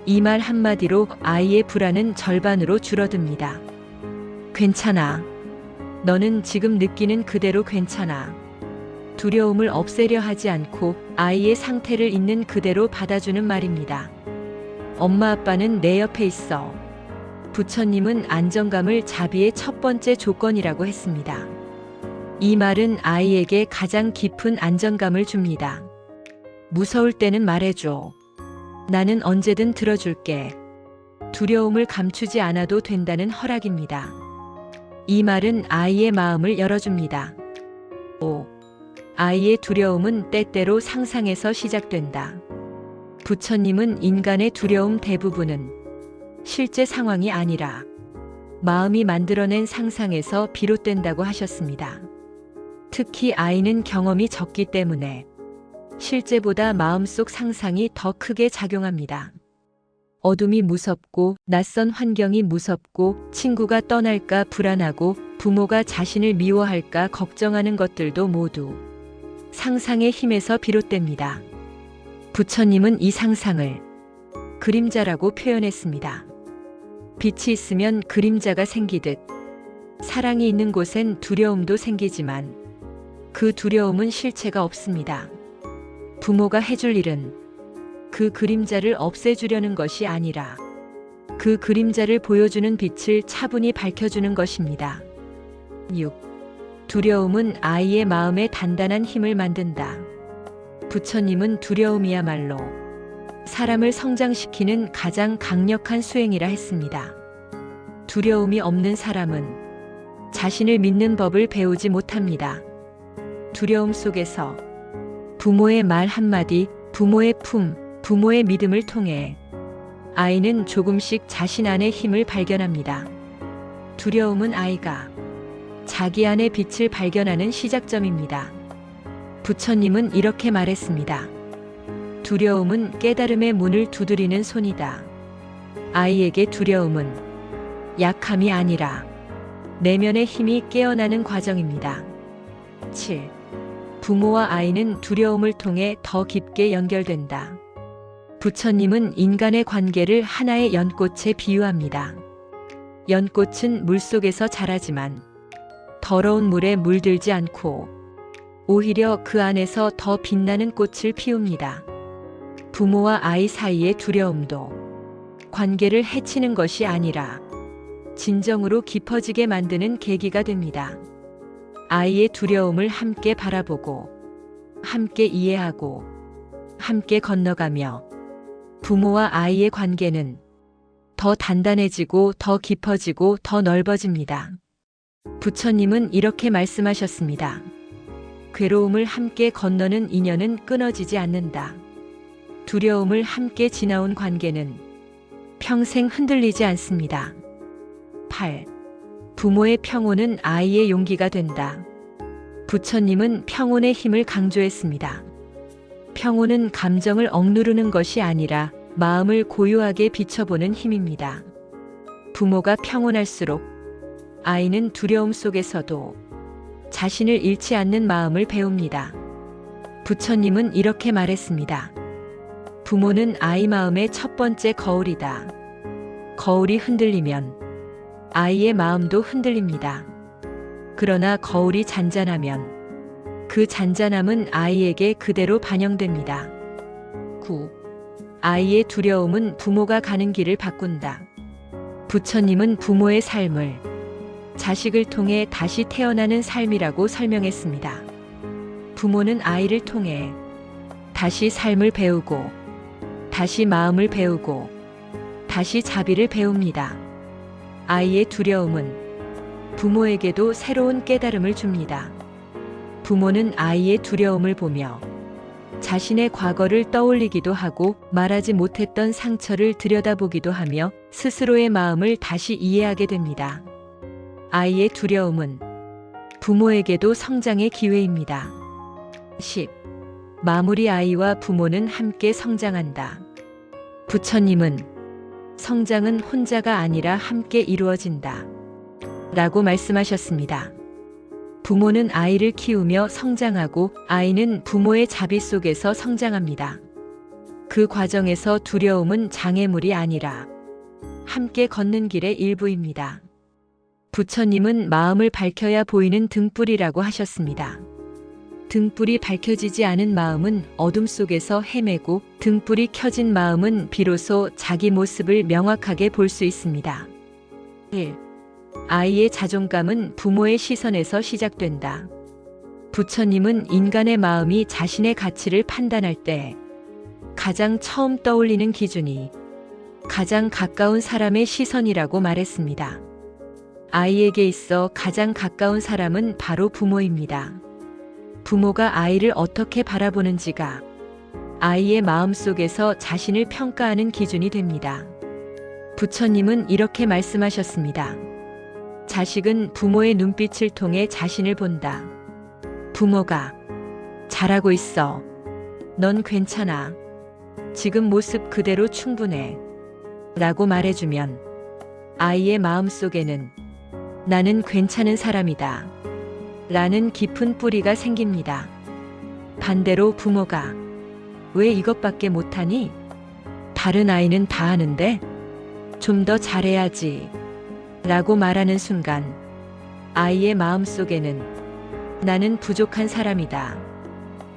이 말 한마디로 아이의 불안은 절반으로 줄어듭니다. 괜찮아. 너는 지금 느끼는 그대로 괜찮아. 두려움을 없애려 하지 않고 아이의 상태를 있는 그대로 받아주는 말입니다. 엄마 아빠는 내 옆에 있어. 부처님은 안정감을 자비의 첫 번째 조건이라고 했습니다. 이 말은 아이에게 가장 깊은 안정감을 줍니다. 무서울 때는 말해줘. 나는 언제든 들어줄게. 두려움을 감추지 않아도 된다는 허락입니다. 이 말은 아이의 마음을 열어줍니다. 5. 아이의 두려움은 때때로 상상에서 시작된다. 부처님은 인간의 두려움 대부분은 실제 상황이 아니라 마음이 만들어낸 상상에서 비롯된다고 하셨습니다. 특히 아이는 경험이 적기 때문에 실제보다 마음속 상상이 더 크게 작용합니다. 어둠이 무섭고 낯선 환경이 무섭고 친구가 떠날까 불안하고 부모가 자신을 미워할까 걱정하는 것들도 모두 상상의 힘에서 비롯됩니다. 부처님은 이 상상을 그림자라고 표현했습니다. 빛이 있으면 그림자가 생기듯 사랑이 있는 곳엔 두려움도 생기지만 그 두려움은 실체가 없습니다. 부모가 해줄 일은 그 그림자를 없애주려는 것이 아니라 그 그림자를 보여주는 빛을 차분히 밝혀주는 것입니다. 6. 두려움은 아이의 마음에 단단한 힘을 만든다. 부처님은 두려움이야말로 사람을 성장시키는 가장 강력한 수행이라 했습니다. 두려움이 없는 사람은 자신을 믿는 법을 배우지 못합니다. 두려움 속에서 부모의 말 한마디, 부모의 품, 부모의 믿음을 통해 아이는 조금씩 자신 안의 힘을 발견합니다. 두려움은 아이가 자기 안의 빛을 발견하는 시작점입니다. 부처님은 이렇게 말했습니다. 두려움은 깨달음의 문을 두드리는 손이다. 아이에게 두려움은 약함이 아니라 내면의 힘이 깨어나는 과정입니다. 7. 부모와 아이는 두려움을 통해 더 깊게 연결된다. 부처님은 인간의 관계를 하나의 연꽃에 비유합니다. 연꽃은 물속에서 자라지만 더러운 물에 물들지 않고 오히려 그 안에서 더 빛나는 꽃을 피웁니다. 부모와 아이 사이의 두려움도 관계를 해치는 것이 아니라 진정으로 깊어지게 만드는 계기가 됩니다. 아이의 두려움을 함께 바라보고, 함께 이해하고, 함께 건너가며 부모와 아이의 관계는 더 단단해지고 더 깊어지고 더 넓어집니다. 부처님은 이렇게 말씀하셨습니다. 괴로움을 함께 건너는 인연은 끊어지지 않는다. 두려움을 함께 지나온 관계는 평생 흔들리지 않습니다. 8. 부모의 평온은 아이의 용기가 된다. 부처님은 평온의 힘을 강조했습니다. 평온은 감정을 억누르는 것이 아니라 마음을 고요하게 비춰보는 힘입니다. 부모가 평온할수록 아이는 두려움 속에서도 자신을 잃지 않는 마음을 배웁니다. 부처님은 이렇게 말했습니다. 부모는 아이 마음의 첫 번째 거울이다. 거울이 흔들리면 아이의 마음도 흔들립니다. 그러나 거울이 잔잔하면 그 잔잔함은 아이에게 그대로 반영됩니다. 9. 아이의 두려움은 부모가 가는 길을 바꾼다. 부처님은 부모의 삶을 자식을 통해 다시 태어나는 삶이라고 설명했습니다. 부모는 아이를 통해 다시 삶을 배우고, 다시 마음을 배우고, 다시 자비를 배웁니다. 아이의 두려움은 부모에게도 새로운 깨달음을 줍니다. 부모는 아이의 두려움을 보며 자신의 과거를 떠올리기도 하고 말하지 못했던 상처를 들여다보기도 하며 스스로의 마음을 다시 이해하게 됩니다. 아이의 두려움은 부모에게도 성장의 기회입니다. 10. 마무리 아이와 부모는 함께 성장한다. 부처님은 성장은 혼자가 아니라 함께 이루어진다. 라고 말씀하셨습니다. 부모는 아이를 키우며 성장하고 아이는 부모의 자비 속에서 성장합니다. 그 과정에서 두려움은 장애물이 아니라 함께 걷는 길의 일부입니다. 부처님은 마음을 밝혀야 보이는 등불이라고 하셨습니다. 등불이 밝혀지지 않은 마음은 어둠 속에서 헤매고 등불이 켜진 마음은 비로소 자기 모습을 명확하게 볼 수 있습니다. 1. 아이의 자존감은 부모의 시선에서 시작된다. 부처님은 인간의 마음이 자신의 가치를 판단할 때 가장 처음 떠올리는 기준이 가장 가까운 사람의 시선이라고 말했습니다. 아이에게 있어 가장 가까운 사람은 바로 부모입니다. 부모가 아이를 어떻게 바라보는지가 아이의 마음 속에서 자신을 평가하는 기준이 됩니다. 부처님은 이렇게 말씀하셨습니다. 자식은 부모의 눈빛을 통해 자신을 본다. 부모가 잘하고 있어. 넌 괜찮아. 지금 모습 그대로 충분해. 라고 말해주면 아이의 마음 속에는 나는 괜찮은 사람이다. 라는 깊은 뿌리가 생깁니다. 반대로 부모가 왜 이것밖에 못하니? 다른 아이는 다 하는데 좀 더 잘해야지. 라고 말하는 순간 아이의 마음 속에는 나는 부족한 사람이다.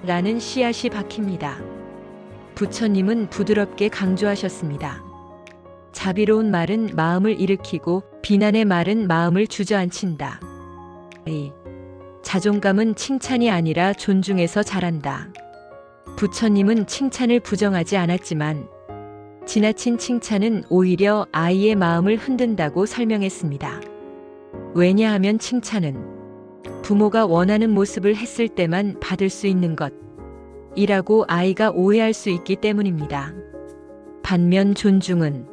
라는 씨앗이 박힙니다. 부처님은 부드럽게 강조하셨습니다. 자비로운 말은 마음을 일으키고 비난의 말은 마음을 주저앉힌다. 자존감은 칭찬이 아니라 존중에서 자란다. 부처님은 칭찬을 부정하지 않았지만 지나친 칭찬은 오히려 아이의 마음을 흔든다고 설명했습니다. 왜냐하면 칭찬은 부모가 원하는 모습을 했을 때만 받을 수 있는 것이라고 아이가 오해할 수 있기 때문입니다. 반면 존중은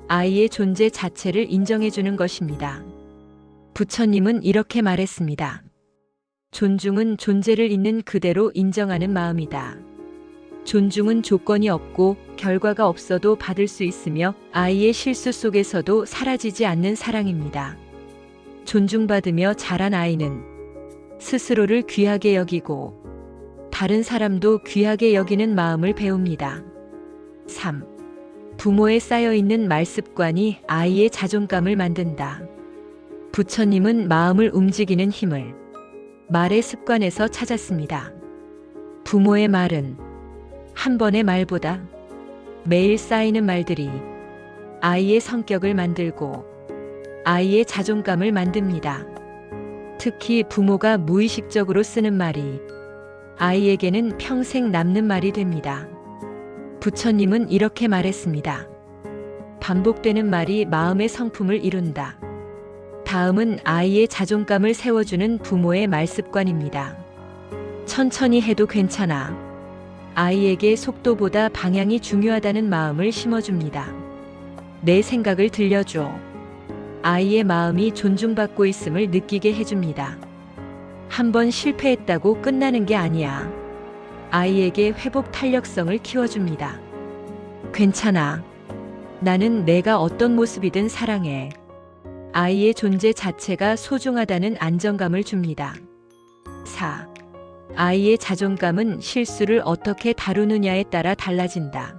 아이의 존재 자체를 인정해주는 것입니다. 부처님은 이렇게 말했습니다. 존중은 존재를 있는 그대로 인정하는 마음이다. 존중은 조건이 없고 결과가 없어도 받을 수 있으며 아이의 실수 속에서도 사라지지 않는 사랑입니다. 존중받으며 자란 아이는 스스로를 귀하게 여기고 다른 사람도 귀하게 여기는 마음을 배웁니다. 3. 부모에 쌓여있는 말습관이 아이의 자존감을 만든다. 부처님은 마음을 움직이는 힘을 말의 습관에서 찾았습니다. 부모의 말은 한 번의 말보다 매일 쌓이는 말들이 아이의 성격을 만들고 아이의 자존감을 만듭니다. 특히 부모가 무의식적으로 쓰는 말이 아이에게는 평생 남는 말이 됩니다. 부처님은 이렇게 말했습니다. 반복되는 말이 마음의 성품을 이룬다. 다음은 아이의 자존감을 세워주는 부모의 말습관입니다. 천천히 해도 괜찮아. 아이에게 속도보다 방향이 중요하다는 마음을 심어줍니다. 내 생각을 들려줘. 아이의 마음이 존중받고 있음을 느끼게 해줍니다. 한번 실패했다고 끝나는 게 아니야. 아이에게 회복 탄력성을 키워줍니다. 괜찮아. 나는 내가 어떤 모습이든 사랑해. 아이의 존재 자체가 소중하다는 안정감을 줍니다. 4. 아이의 자존감은 실수를 어떻게 다루느냐에 따라 달라진다.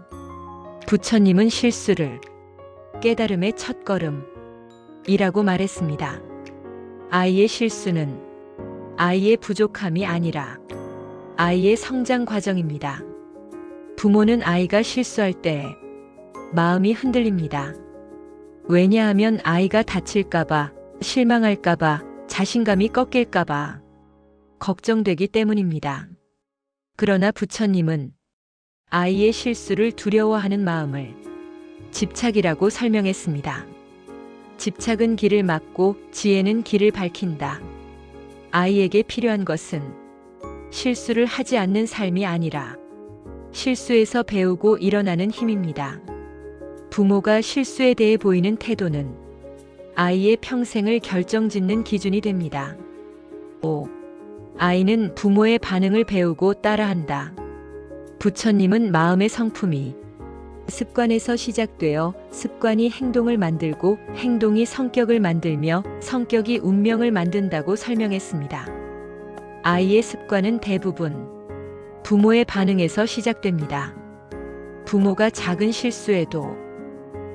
부처님은 실수를 깨달음의 첫걸음이라고 말했습니다. 아이의 실수는 아이의 부족함이 아니라 아이의 성장 과정입니다. 부모는 아이가 실수할 때 마음이 흔들립니다. 왜냐하면 아이가 다칠까봐, 실망할까봐, 자신감이 꺾일까봐 걱정되기 때문입니다. 그러나 부처님은 아이의 실수를 두려워하는 마음을 집착이라고 설명했습니다. 집착은 길을 막고 지혜는 길을 밝힌다. 아이에게 필요한 것은 실수를 하지 않는 삶이 아니라 실수에서 배우고 일어나는 힘입니다. 부모가 실수에 대해 보이는 태도는 아이의 평생을 결정짓는 기준이 됩니다. 5. 아이는 부모의 반응을 배우고 따라한다. 부처님은 마음의 성품이 습관에서 시작되어 습관이 행동을 만들고 행동이 성격을 만들며 성격이 운명을 만든다고 설명했습니다. 아이의 습관은 대부분 부모의 반응에서 시작됩니다. 부모가 작은 실수에도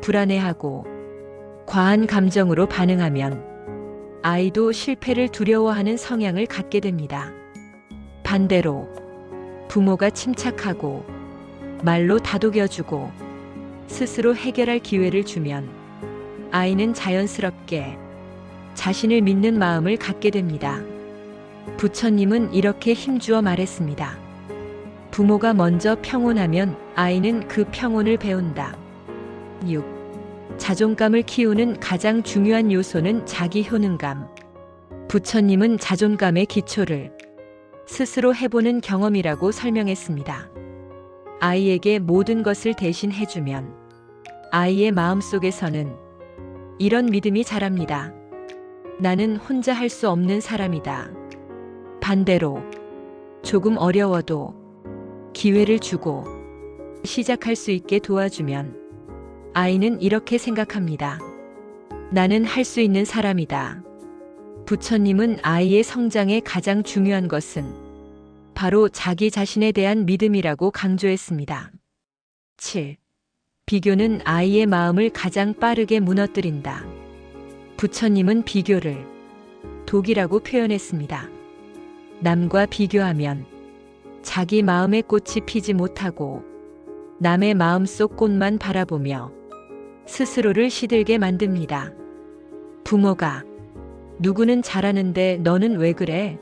불안해하고 과한 감정으로 반응하면 아이도 실패를 두려워하는 성향을 갖게 됩니다. 반대로 부모가 침착하고 말로 다독여주고 스스로 해결할 기회를 주면 아이는 자연스럽게 자신을 믿는 마음을 갖게 됩니다. 부처님은 이렇게 힘주어 말했습니다. 부모가 먼저 평온하면 아이는 그 평온을 배운다. 6. 자존감을 키우는 가장 중요한 요소는 자기 효능감. 부처님은 자존감의 기초를 스스로 해보는 경험이라고 설명했습니다. 아이에게 모든 것을 대신 해주면 아이의 마음속에서는 이런 믿음이 자랍니다. 나는 혼자 할 수 없는 사람이다. 반대로 조금 어려워도 기회를 주고 시작할 수 있게 도와주면 아이는 이렇게 생각합니다. 나는 할 수 있는 사람이다. 부처님은 아이의 성장에 가장 중요한 것은 바로 자기 자신에 대한 믿음이라고 강조했습니다. 7. 비교는 아이의 마음을 가장 빠르게 무너뜨린다. 부처님은 비교를 독이라고 표현했습니다. 남과 비교하면 자기 마음의 꽃이 피지 못하고 남의 마음속 꽃만 바라보며 스스로를 시들게 만듭니다. 부모가 누구는 잘하는데 너는 왜 그래?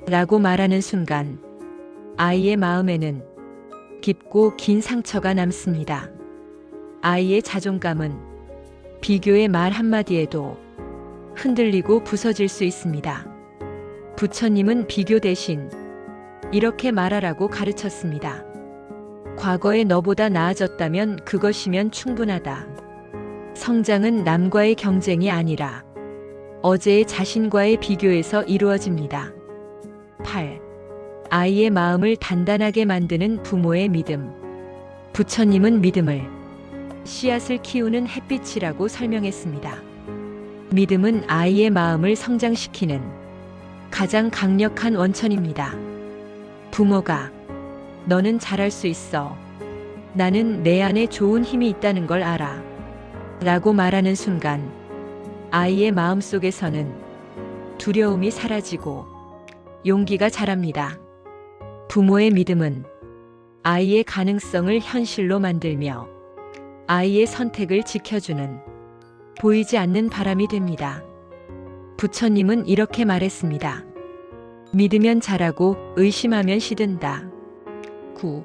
라고 말하는 순간 아이의 마음에는 깊고 긴 상처가 남습니다. 아이의 자존감은 비교의 말 한마디에도 흔들리고 부서질 수 있습니다. 부처님은 비교 대신 이렇게 말하라고 가르쳤습니다. 과거의 너보다 나아졌다면 그것이면 충분하다. 성장은 남과의 경쟁이 아니라 어제의 자신과의 비교에서 이루어집니다. 8. 아이의 마음을 단단하게 만드는 부모의 믿음. 부처님은 믿음을 씨앗을 키우는 햇빛이라고 설명했습니다. 믿음은 아이의 마음을 성장시키는 가장 강력한 원천입니다. 부모가 너는 잘할 수 있어. 나는 내 안에 좋은 힘이 있다는 걸 알아. 라고 말하는 순간 아이의 마음속에서는 두려움이 사라지고 용기가 자랍니다. 부모의 믿음은 아이의 가능성을 현실로 만들며 아이의 선택을 지켜주는 보이지 않는 바람이 됩니다. 부처님은 이렇게 말했습니다. 믿으면 잘하고 의심하면 시든다. 9.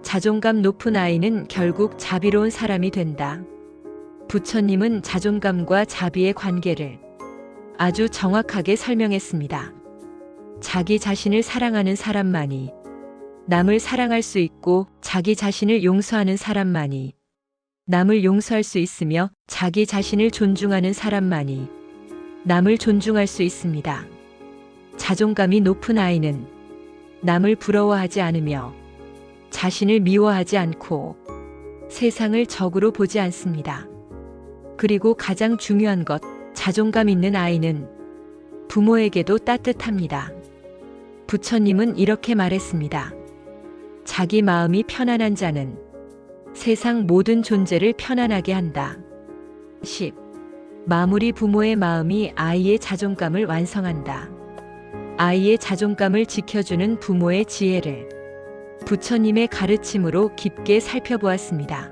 자존감 높은 아이는 결국 자비로운 사람이 된다. 부처님은 자존감과 자비의 관계를 아주 정확하게 설명했습니다. 자기 자신을 사랑하는 사람만이 남을 사랑할 수 있고 자기 자신을 용서하는 사람만이 남을 용서할 수 있으며 자기 자신을 존중하는 사람만이 남을 존중할 수 있습니다. 자존감이 높은 아이는 남을 부러워하지 않으며 자신을 미워하지 않고 세상을 적으로 보지 않습니다. 그리고 가장 중요한 것, 자존감 있는 아이는 부모에게도 따뜻합니다. 부처님은 이렇게 말했습니다. 자기 마음이 편안한 자는 세상 모든 존재를 편안하게 한다. 10. 마무리 부모의 마음이 아이의 자존감을 완성한다. 아이의 자존감을 지켜주는 부모의 지혜를 부처님의 가르침으로 깊게 살펴보았습니다.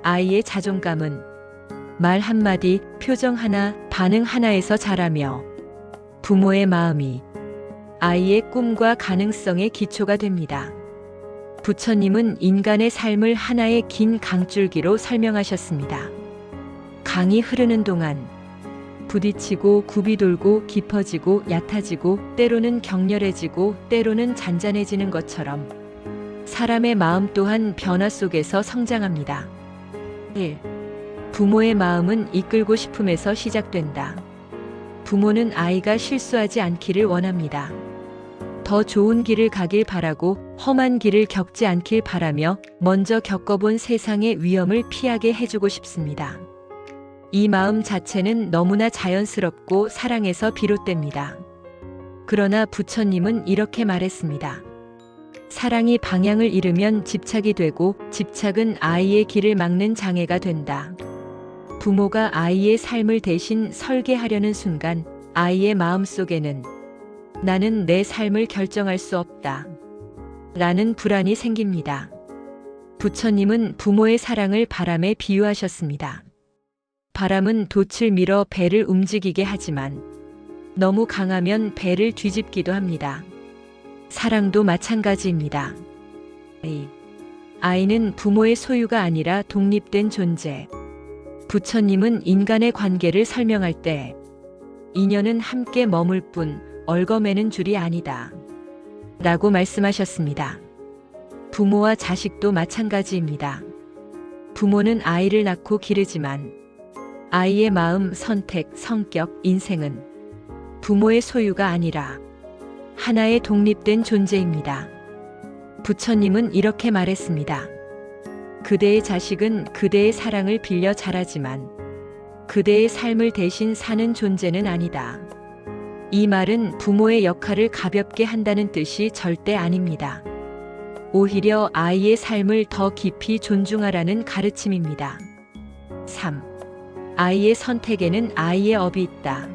아이의 자존감은 말 한마디, 표정 하나, 반응 하나에서 자라며 부모의 마음이 아이의 꿈과 가능성의 기초가 됩니다. 부처님은 인간의 삶을 하나의 긴 강줄기로 설명하셨습니다. 강이 흐르는 동안 부딪히고 굽이 돌고 깊어지고 얕아지고 때로는 격렬해지고 때로는 잔잔해지는 것처럼 사람의 마음 또한 변화 속에서 성장합니다. 1. 부모의 마음은 이끌고 싶음에서 시작된다. 부모는 아이가 실수하지 않기를 원합니다. 더 좋은 길을 가길 바라고 험한 길을 겪지 않길 바라며 먼저 겪어본 세상의 위험을 피하게 해주고 싶습니다. 이 마음 자체는 너무나 자연스럽고 사랑에서 비롯됩니다. 그러나 부처님은 이렇게 말했습니다. 사랑이 방향을 잃으면 집착이 되고 집착은 아이의 길을 막는 장애가 된다. 부모가 아이의 삶을 대신 설계하려는 순간 아이의 마음속에는 나는 내 삶을 결정할 수 없다. 라는 불안이 생깁니다. 부처님은 부모의 사랑을 바람에 비유하셨습니다. 바람은 돛을 밀어 배를 움직이게 하지만 너무 강하면 배를 뒤집기도 합니다. 사랑도 마찬가지입니다. 아이는 부모의 소유가 아니라 독립된 존재. 부처님은 인간의 관계를 설명할 때 인연은 함께 머물 뿐 얽어매는 줄이 아니다. 라고 말씀하셨습니다. 부모와 자식도 마찬가지입니다. 부모는 아이를 낳고 기르지만 아이의 마음, 선택, 성격, 인생은 부모의 소유가 아니라 하나의 독립된 존재입니다. 부처님은 이렇게 말했습니다. 그대의 자식은 그대의 사랑을 빌려 자라지만 그대의 삶을 대신 사는 존재는 아니다. 이 말은 부모의 역할을 가볍게 한다는 뜻이 절대 아닙니다. 오히려 아이의 삶을 더 깊이 존중하라는 가르침입니다. 3. 아이의 선택에는 아이의 업이 있다.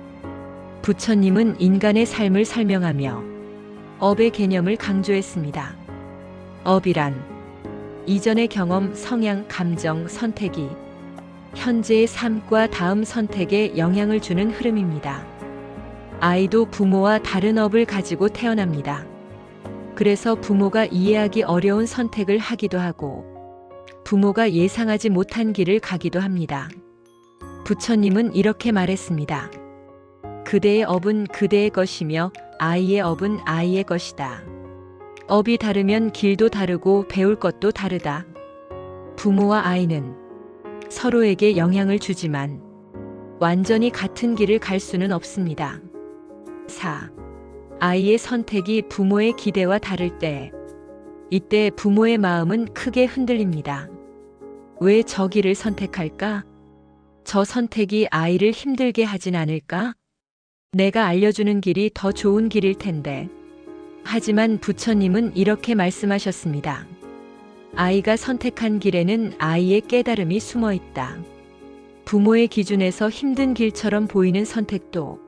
부처님은 인간의 삶을 설명하며 업의 개념을 강조했습니다. 업이란 이전의 경험, 성향, 감정, 선택이 현재의 삶과 다음 선택에 영향을 주는 흐름입니다. 아이도 부모와 다른 업을 가지고 태어납니다. 그래서 부모가 이해하기 어려운 선택을 하기도 하고 부모가 예상하지 못한 길을 가기도 합니다. 부처님은 이렇게 말했습니다. 그대의 업은 그대의 것이며 아이의 업은 아이의 것이다. 업이 다르면 길도 다르고 배울 것도 다르다. 부모와 아이는 서로에게 영향을 주지만 완전히 같은 길을 갈 수는 없습니다. 4. 아이의 선택이 부모의 기대와 다를 때, 이때 부모의 마음은 크게 흔들립니다. 왜 저 길을 선택할까? 저 선택이 아이를 힘들게 하진 않을까? 내가 알려주는 길이 더 좋은 길일 텐데. 하지만 부처님은 이렇게 말씀하셨습니다. 아이가 선택한 길에는 아이의 깨달음이 숨어 있다. 부모의 기준에서 힘든 길처럼 보이는 선택도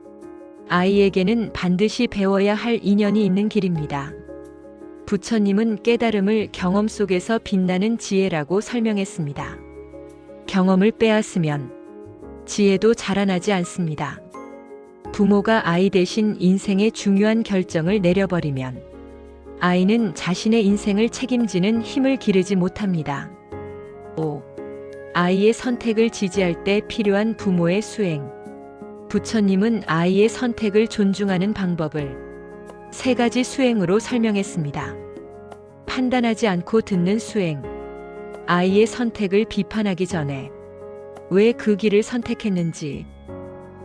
아이에게는 반드시 배워야 할 인연이 있는 길입니다. 부처님은 깨달음을 경험 속에서 빛나는 지혜라고 설명했습니다. 경험을 빼앗으면 지혜도 자라나지 않습니다. 부모가 아이 대신 인생의 중요한 결정을 내려버리면 아이는 자신의 인생을 책임지는 힘을 기르지 못합니다. 5. 아이의 선택을 지지할 때 필요한 부모의 수행. 부처님은 아이의 선택을 존중하는 방법을 3가지 수행으로 설명했습니다. 판단하지 않고 듣는 수행. 아이의 선택을 비판하기 전에 왜 그 길을 선택했는지,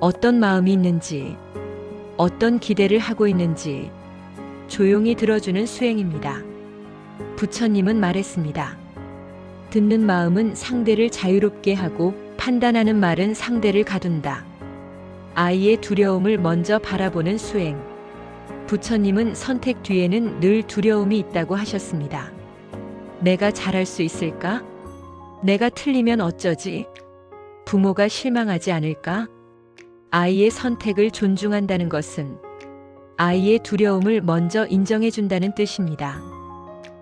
어떤 마음이 있는지, 어떤 기대를 하고 있는지 조용히 들어주는 수행입니다. 부처님은 말했습니다. 듣는 마음은 상대를 자유롭게 하고 판단하는 말은 상대를 가둔다. 아이의 두려움을 먼저 바라보는 수행. 부처님은 선택 뒤에는 늘 두려움이 있다고 하셨습니다. 내가 잘할 수 있을까? 내가 틀리면 어쩌지? 부모가 실망하지 않을까? 아이의 선택을 존중한다는 것은 아이의 두려움을 먼저 인정해준다는 뜻입니다.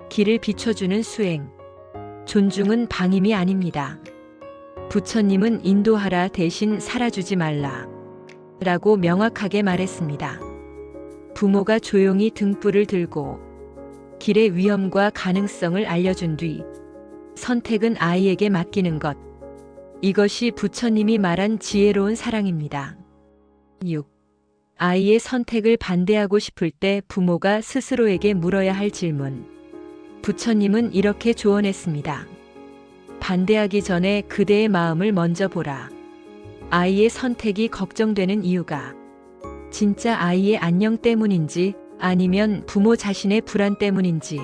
길을 비춰주는 수행. 존중은 방임이 아닙니다. 부처님은 인도하라 대신 살아주지 말라 라고 명확하게 말했습니다. 부모가 조용히 등불을 들고 길의 위험과 가능성을 알려준 뒤 선택은 아이에게 맡기는 것. 이것이 부처님이 말한 지혜로운 사랑입니다. 6. 아이의 선택을 반대하고 싶을 때 부모가 스스로에게 물어야 할 질문. 부처님은 이렇게 조언했습니다. 반대하기 전에 그대의 마음을 먼저 보라. 아이의 선택이 걱정되는 이유가 진짜 아이의 안녕 때문인지 아니면 부모 자신의 불안 때문인지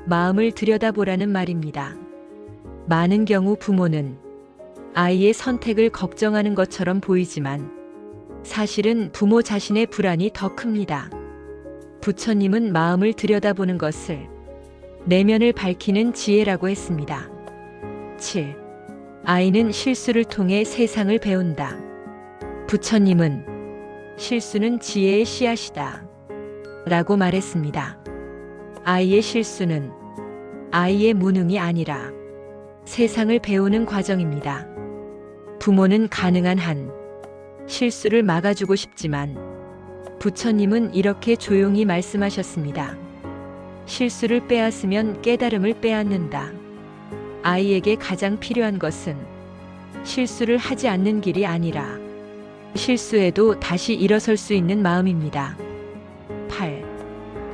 마음을 들여다보라는 말입니다. 많은 경우 부모는 아이의 선택을 걱정하는 것처럼 보이지만 사실은 부모 자신의 불안이 더 큽니다. 부처님은 마음을 들여다보는 것을 내면을 밝히는 지혜라고 했습니다. 7. 아이는 실수를 통해 세상을 배운다. 부처님은 실수는 지혜의 씨앗이다 라고 말했습니다. 아이의 실수는 아이의 무능이 아니라 세상을 배우는 과정입니다. 부모는 가능한 한 실수를 막아주고 싶지만 부처님은 이렇게 조용히 말씀하셨습니다. 실수를 빼앗으면 깨달음을 빼앗는다. 아이에게 가장 필요한 것은 실수를 하지 않는 길이 아니라 실수해도 다시 일어설 수 있는 마음입니다. 8.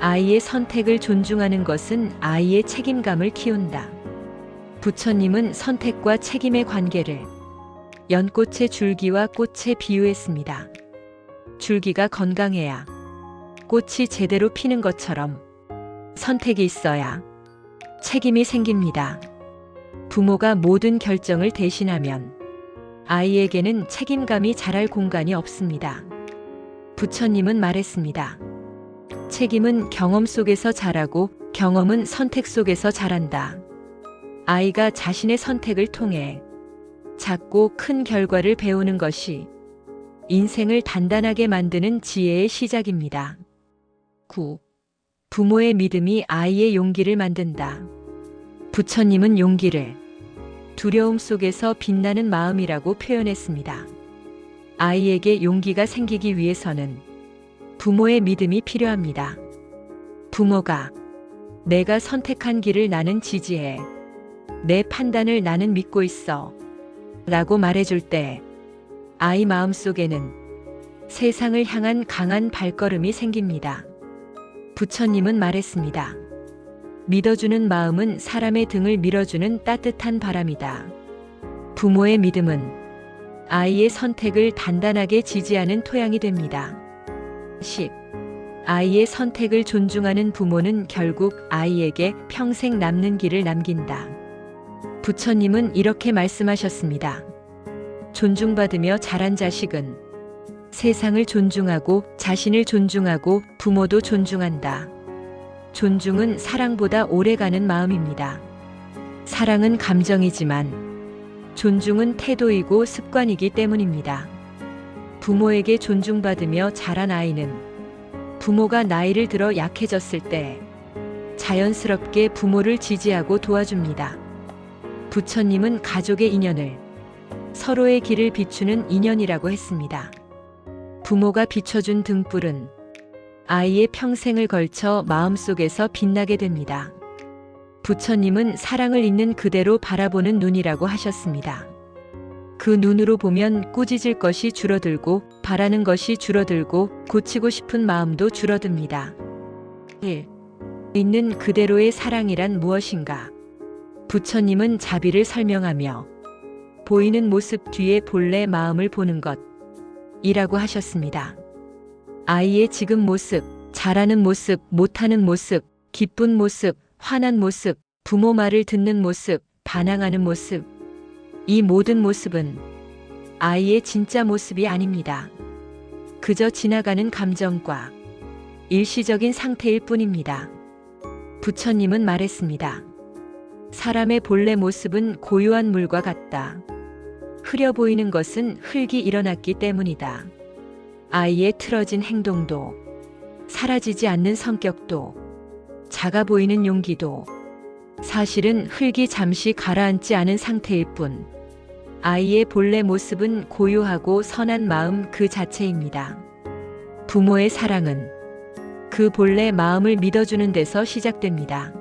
아이의 선택을 존중하는 것은 아이의 책임감을 키운다. 부처님은 선택과 책임의 관계를 연꽃의 줄기와 꽃에 비유했습니다. 줄기가 건강해야 꽃이 제대로 피는 것처럼 선택이 있어야 책임이 생깁니다. 부모가 모든 결정을 대신하면 아이에게는 책임감이 자랄 공간이 없습니다. 부처님은 말했습니다. 책임은 경험 속에서 자라고 경험은 선택 속에서 자란다. 아이가 자신의 선택을 통해 작고 큰 결과를 배우는 것이 인생을 단단하게 만드는 지혜의 시작입니다. 9. 부모의 믿음이 아이의 용기를 만든다. 부처님은 용기를 두려움 속에서 빛나는 마음이라고 표현했습니다. 아이에게 용기가 생기기 위해서는 부모의 믿음이 필요합니다. 부모가 내가 선택한 길을 나는 지지해. 내 판단을 나는 믿고 있어. 라고 말해줄 때 아이 마음속에는 세상을 향한 강한 발걸음이 생깁니다. 부처님은 말했습니다. 믿어주는 마음은 사람의 등을 밀어주는 따뜻한 바람이다. 부모의 믿음은 아이의 선택을 단단하게 지지하는 토양이 됩니다. 10. 아이의 선택을 존중하는 부모는 결국 아이에게 평생 남는 길을 남긴다. 부처님은 이렇게 말씀하셨습니다. 존중받으며 자란 자식은 세상을 존중하고 자신을 존중하고 부모도 존중한다. 존중은 사랑보다 오래가는 마음입니다. 사랑은 감정이지만 존중은 태도이고 습관이기 때문입니다. 부모에게 존중받으며 자란 아이는 부모가 나이를 들어 약해졌을 때 자연스럽게 부모를 지지하고 도와줍니다. 부처님은 가족의 인연을 서로의 길을 비추는 인연이라고 했습니다. 부모가 비춰준 등불은 아이의 평생을 걸쳐 마음속에서 빛나게 됩니다. 부처님은 사랑을 있는 그대로 바라보는 눈이라고 하셨습니다. 그 눈으로 보면 꾸짖을 것이 줄어들고 바라는 것이 줄어들고 고치고 싶은 마음도 줄어듭니다. 1. 있는 그대로의 사랑이란 무엇인가? 부처님은 자비를 설명하며 보이는 모습 뒤에 본래 마음을 보는 것이라고 하셨습니다. 아이의 지금 모습, 잘하는 모습, 못하는 모습, 기쁜 모습, 화난 모습, 부모 말을 듣는 모습, 반항하는 모습. 이 모든 모습은 아이의 진짜 모습이 아닙니다. 그저 지나가는 감정과 일시적인 상태일 뿐입니다. 부처님은 말했습니다. 사람의 본래 모습은 고요한 물과 같다. 흐려 보이는 것은 흙이 일어났기 때문이다. 아이의 틀어진 행동도, 사라지지 않는 성격도, 작아 보이는 용기도 사실은 흙이 잠시 가라앉지 않은 상태일 뿐 아이의 본래 모습은 고요하고 선한 마음 그 자체입니다. 부모의 사랑은 그 본래 마음을 믿어주는 데서 시작됩니다.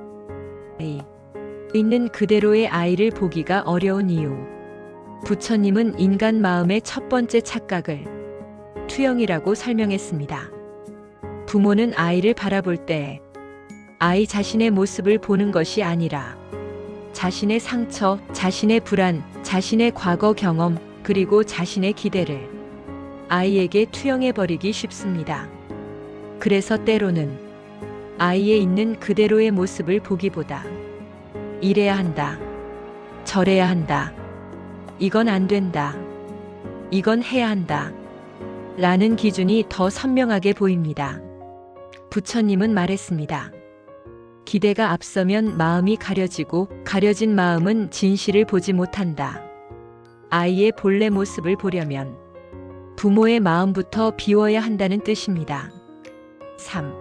있는 그대로의 아이를 보기가 어려운 이유. 부처님은 인간 마음의 첫 번째 착각을 투영이라고 설명했습니다. 부모는 아이를 바라볼 때 아이 자신의 모습을 보는 것이 아니라 자신의 상처, 자신의 불안, 자신의 과거 경험, 그리고 자신의 기대를 아이에게 투영해버리기 쉽습니다. 그래서 때로는 아이의 있는 그대로의 모습을 보기보다 이래야 한다, 저래야 한다, 이건 안 된다, 이건 해야 한다 라는 기준이 더 선명하게 보입니다. 부처님은 말했습니다. 기대가 앞서면 마음이 가려지고 가려진 마음은 진실을 보지 못한다. 아이의 본래 모습을 보려면 부모의 마음부터 비워야 한다는 뜻입니다. 3.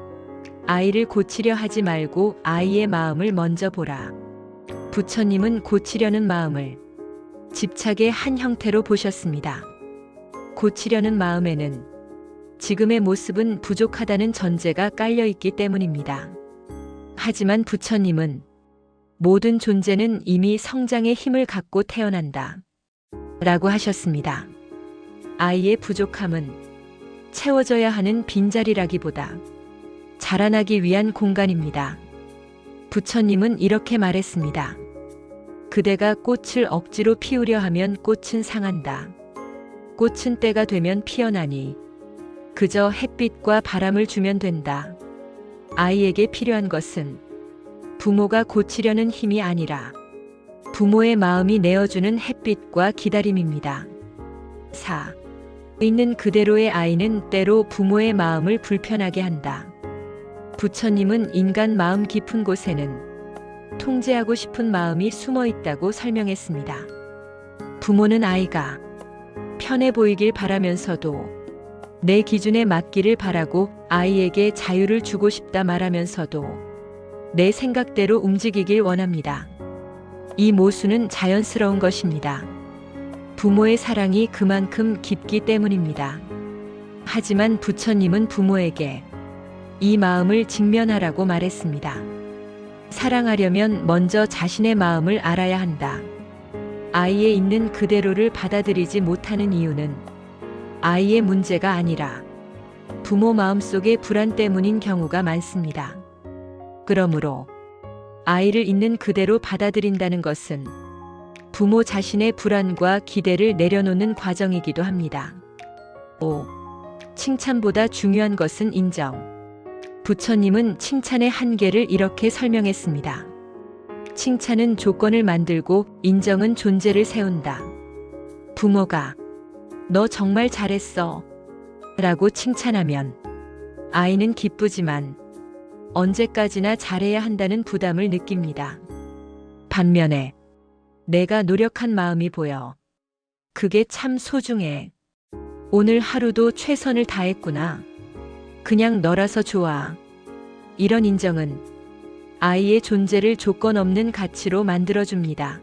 아이를 고치려 하지 말고 아이의 마음을 먼저 보라. 부처님은 고치려는 마음을 집착의 한 형태로 보셨습니다. 고치려는 마음에는 지금의 모습은 부족하다는 전제가 깔려 있기 때문입니다. 하지만 부처님은 모든 존재는 이미 성장의 힘을 갖고 태어난다 라고 하셨습니다. 아이의 부족함은 채워져야 하는 빈자리라기보다 자라나기 위한 공간입니다. 부처님은 이렇게 말했습니다. 그대가 꽃을 억지로 피우려 하면 꽃은 상한다. 꽃은 때가 되면 피어나니 그저 햇빛과 바람을 주면 된다. 아이에게 필요한 것은 부모가 고치려는 힘이 아니라 부모의 마음이 내어주는 햇빛과 기다림입니다. 4. 있는 그대로의 아이는 때로 부모의 마음을 불편하게 한다. 부처님은 인간 마음 깊은 곳에는 통제하고 싶은 마음이 숨어 있다고 설명했습니다. 부모는 아이가 편해 보이길 바라면서도 내 기준에 맞기를 바라고 아이에게 자유를 주고 싶다 말하면서도 내 생각대로 움직이길 원합니다. 이 모순은 자연스러운 것입니다. 부모의 사랑이 그만큼 깊기 때문입니다. 하지만 부처님은 부모에게 이 마음을 직면하라고 말했습니다. 사랑하려면 먼저 자신의 마음을 알아야 한다. 아이의 있는 그대로를 받아들이지 못하는 이유는 아이의 문제가 아니라 부모 마음속의 불안 때문인 경우가 많습니다. 그러므로 아이를 있는 그대로 받아들인다는 것은 부모 자신의 불안과 기대를 내려놓는 과정이기도 합니다. 5. 칭찬보다 중요한 것은 인정. 부처님은 칭찬의 한계를 이렇게 설명했습니다. 칭찬은 조건을 만들고 인정은 존재를 세운다. 부모가 너 정말 잘했어 라고 칭찬하면 아이는 기쁘지만 언제까지나 잘해야 한다는 부담을 느낍니다. 반면에 내가 노력한 마음이 보여. 그게 참 소중해. 오늘 하루도 최선을 다했구나. 그냥 너라서 좋아. 이런 인정은 아이의 존재를 조건 없는 가치로 만들어줍니다.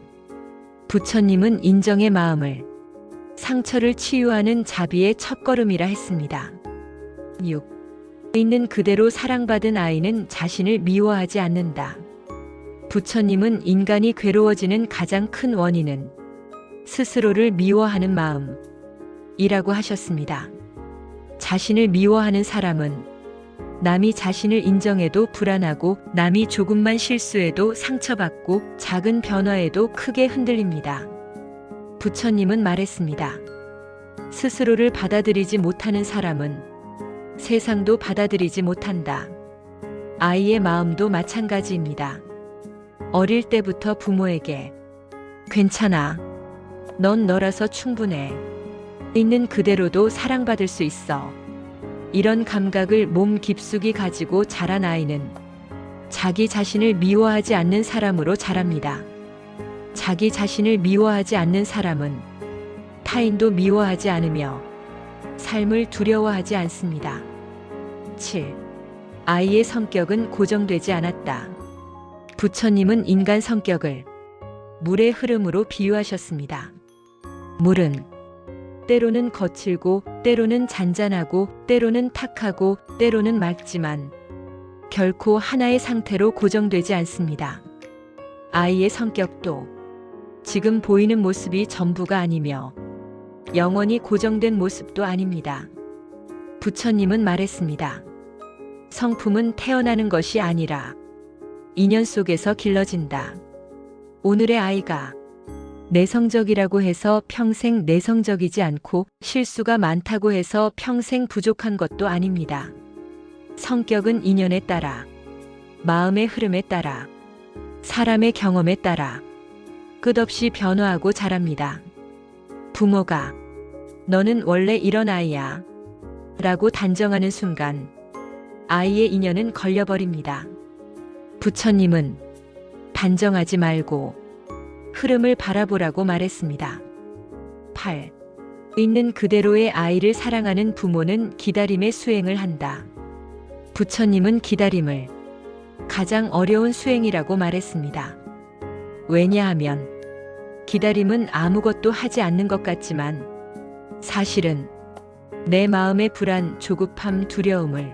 부처님은 인정의 마음을 상처를 치유하는 자비의 첫걸음이라 했습니다. 6. 있는 그대로 사랑받은 아이는 자신을 미워하지 않는다. 부처님은 인간이 괴로워지는 가장 큰 원인은 스스로를 미워하는 마음이라고 하셨습니다. 자신을 미워하는 사람은 남이 자신을 인정해도 불안하고 남이 조금만 실수해도 상처받고 작은 변화에도 크게 흔들립니다. 부처님은 말했습니다. 스스로를 받아들이지 못하는 사람은 세상도 받아들이지 못한다. 아이의 마음도 마찬가지입니다. 어릴 때부터 부모에게 괜찮아. 넌 너라서 충분해. 있는 그대로도 사랑받을 수 있어. 이런 감각을 몸 깊숙이 가지고 자란 아이는 자기 자신을 미워하지 않는 사람으로 자랍니다. 자기 자신을 미워하지 않는 사람은 타인도 미워하지 않으며 삶을 두려워하지 않습니다. 7. 아이의 성격은 고정되지 않았다. 부처님은 인간 성격을 물의 흐름으로 비유하셨습니다. 물은 때로는 거칠고 때로는 잔잔하고 때로는 탁하고 때로는 맑지만 결코 하나의 상태로 고정되지 않습니다. 아이의 성격도 지금 보이는 모습이 전부가 아니며 영원히 고정된 모습도 아닙니다. 부처님은 말했습니다. 성품은 태어나는 것이 아니라 인연 속에서 길러진다. 오늘의 아이가 내성적이라고 해서 평생 내성적이지 않고 실수가 많다고 해서 평생 부족한 것도 아닙니다. 성격은 인연에 따라, 마음의 흐름에 따라, 사람의 경험에 따라 끝없이 변화하고 자랍니다. 부모가 너는 원래 이런 아이야 라고 단정하는 순간 아이의 인연은 걸려버립니다. 부처님은 단정하지 말고 흐름을 바라보라고 말했습니다. 8. 있는 그대로의 아이를 사랑하는 부모는 기다림의 수행을 한다. 부처님은 기다림을 가장 어려운 수행이라고 말했습니다. 왜냐하면 기다림은 아무것도 하지 않는 것 같지만 사실은 내 마음의 불안, 조급함, 두려움을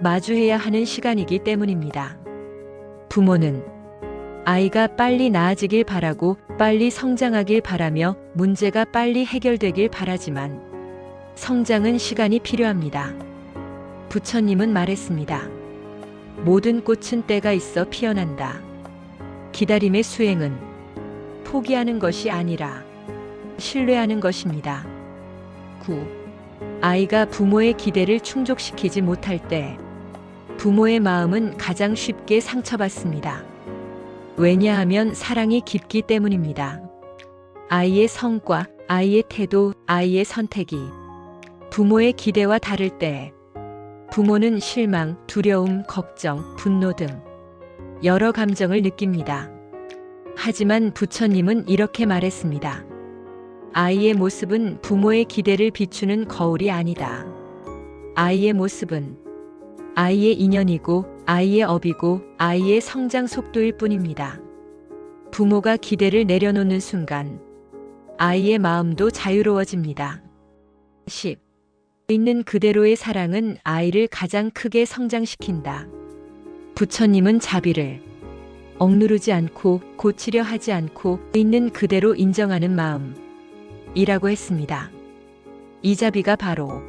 마주해야 하는 시간이기 때문입니다. 부모는 아이가 빨리 나아지길 바라고 빨리 성장하길 바라며 문제가 빨리 해결되길 바라지만 성장은 시간이 필요합니다. 부처님은 말했습니다. 모든 꽃은 때가 있어 피어난다. 기다림의 수행은 포기하는 것이 아니라 신뢰하는 것입니다. 9. 아이가 부모의 기대를 충족시키지 못할 때 부모의 마음은 가장 쉽게 상처받습니다. 왜냐하면 사랑이 깊기 때문입니다. 아이의 성과, 아이의 태도, 아이의 선택이 부모의 기대와 다를 때 부모는 실망, 두려움, 걱정, 분노 등 여러 감정을 느낍니다. 하지만 부처님은 이렇게 말했습니다. 아이의 모습은 부모의 기대를 비추는 거울이 아니다. 아이의 모습은 아이의 인연이고 아이의 업이고 아이의 성장 속도일 뿐입니다. 부모가 기대를 내려놓는 순간 아이의 마음도 자유로워집니다. 10. 있는 그대로의 사랑은 아이를 가장 크게 성장시킨다. 부처님은 자비를 억누르지 않고 고치려 하지 않고 있는 그대로 인정하는 마음이라고 했습니다. 이 자비가 바로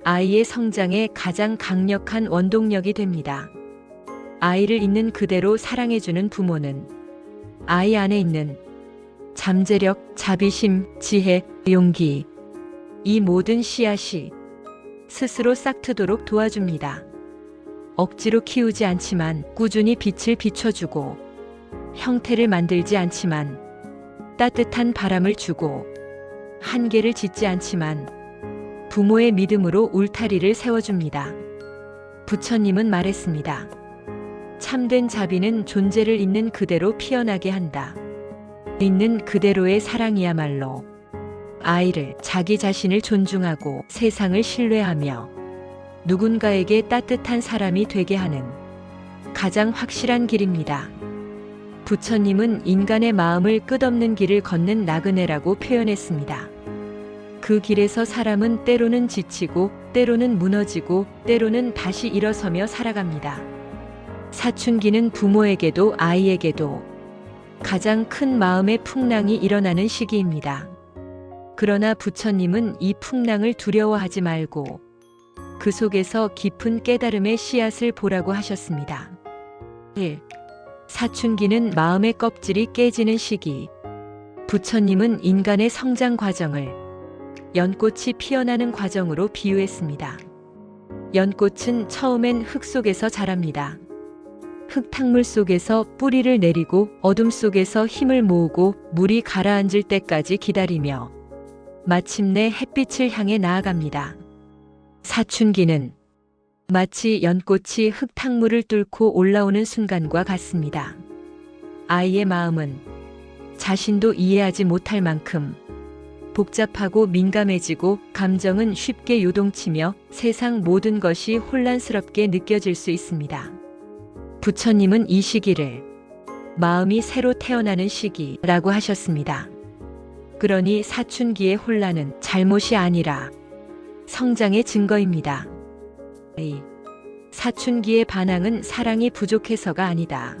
아이의 성장에 가장 강력한 원동력이 됩니다. 아이를 있는 그대로 사랑해주는 부모는 아이 안에 있는 잠재력, 자비심, 지혜, 용기, 이 모든 씨앗이 스스로 싹트도록 도와줍니다. 억지로 키우지 않지만 꾸준히 빛을 비춰주고, 형태를 만들지 않지만 따뜻한 바람을 주고, 한계를 짓지 않지만 부모의 믿음으로 울타리를 세워줍니다. 부처님은 말했습니다. 참된 자비는 존재를 있는 그대로 피어나게 한다. 있는 그대로의 사랑이야말로 아이를, 자기 자신을 존중하고 세상을 신뢰하며 누군가에게 따뜻한 사람이 되게 하는 가장 확실한 길입니다. 부처님은 인간의 마음을 끝없는 길을 걷는 나그네라고 표현했습니다. 그 길에서 사람은 때로는 지치고, 때로는 무너지고, 때로는 다시 일어서며 살아갑니다. 사춘기는 부모에게도 아이에게도 가장 큰 마음의 풍랑이 일어나는 시기입니다. 그러나 부처님은 이 풍랑을 두려워하지 말고 그 속에서 깊은 깨달음의 씨앗을 보라고 하셨습니다. 1. 사춘기는 마음의 껍질이 깨지는 시기. 부처님은 인간의 성장 과정을 연꽃이 피어나는 과정으로 비유했습니다. 연꽃은 처음엔 흙 속에서 자랍니다. 흙탕물 속에서 뿌리를 내리고 어둠 속에서 힘을 모으고 물이 가라앉을 때까지 기다리며 마침내 햇빛을 향해 나아갑니다. 사춘기는 마치 연꽃이 흙탕물을 뚫고 올라오는 순간과 같습니다. 아이의 마음은 자신도 이해하지 못할 만큼 복잡하고 민감해지고, 감정은 쉽게 요동치며 세상 모든 것이 혼란스럽게 느껴질 수 있습니다. 부처님은 이 시기를 마음이 새로 태어나는 시기라고 하셨습니다. 그러니 사춘기의 혼란은 잘못이 아니라 성장의 증거입니다. 사춘기의 반항은 사랑이 부족해서가 아니다.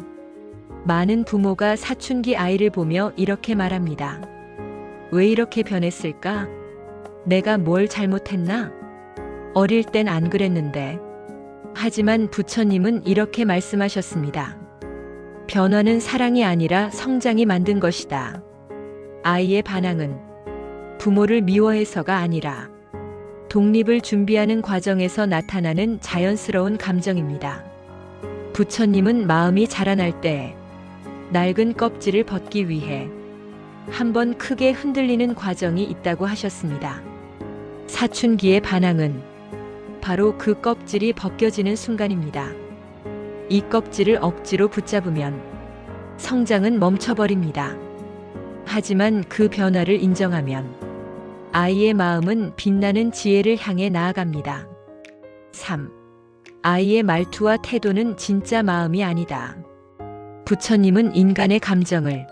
많은 부모가 사춘기 아이를 보며 이렇게 말합니다. 왜 이렇게 변했을까? 내가 뭘 잘못했나? 어릴 땐 안 그랬는데. 하지만 부처님은 이렇게 말씀하셨습니다. 변화는 사랑이 아니라 성장이 만든 것이다. 아이의 반항은 부모를 미워해서가 아니라 독립을 준비하는 과정에서 나타나는 자연스러운 감정입니다. 부처님은 마음이 자라날 때 낡은 껍질을 벗기 위해 한번 크게 흔들리는 과정이 있다고 하셨습니다. 사춘기의 반항은 바로 그 껍질이 벗겨지는 순간입니다. 이 껍질을 억지로 붙잡으면 성장은 멈춰버립니다. 하지만 그 변화를 인정하면 아이의 마음은 빛나는 지혜를 향해 나아갑니다. 3. 아이의 말투와 태도는 진짜 마음이 아니다. 부처님은 인간의 감정을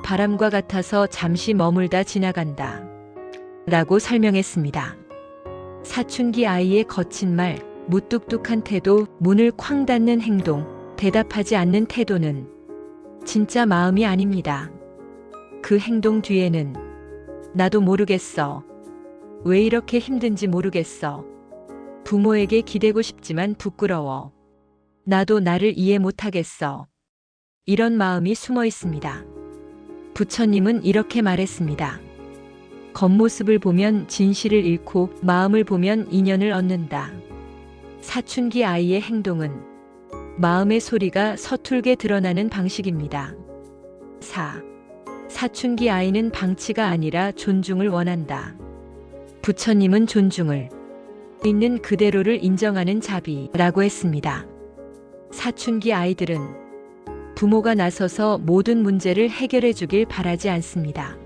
바람과 같아서 잠시 머물다 지나간다 라고 설명했습니다. 사춘기 아이의 거친 말, 무뚝뚝한 태도, 문을 쾅 닫는 행동, 대답하지 않는 태도는 진짜 마음이 아닙니다. 그 행동 뒤에는 나도 모르겠어. 왜 이렇게 힘든지 모르겠어. 부모에게 기대고 싶지만 부끄러워. 나도 나를 이해 못하겠어. 이런 마음이 숨어 있습니다. 부처님은 이렇게 말했습니다. 겉모습을 보면 진실을 잃고 마음을 보면 인연을 얻는다. 사춘기 아이의 행동은 마음의 소리가 서툴게 드러나는 방식입니다. 4. 사춘기 아이는 방치가 아니라 존중을 원한다. 부처님은 존중을 있는 그대로를 인정하는 자비라고 했습니다. 사춘기 아이들은 부모가 나서서 모든 문제를 해결해 주길 바라지 않습니다.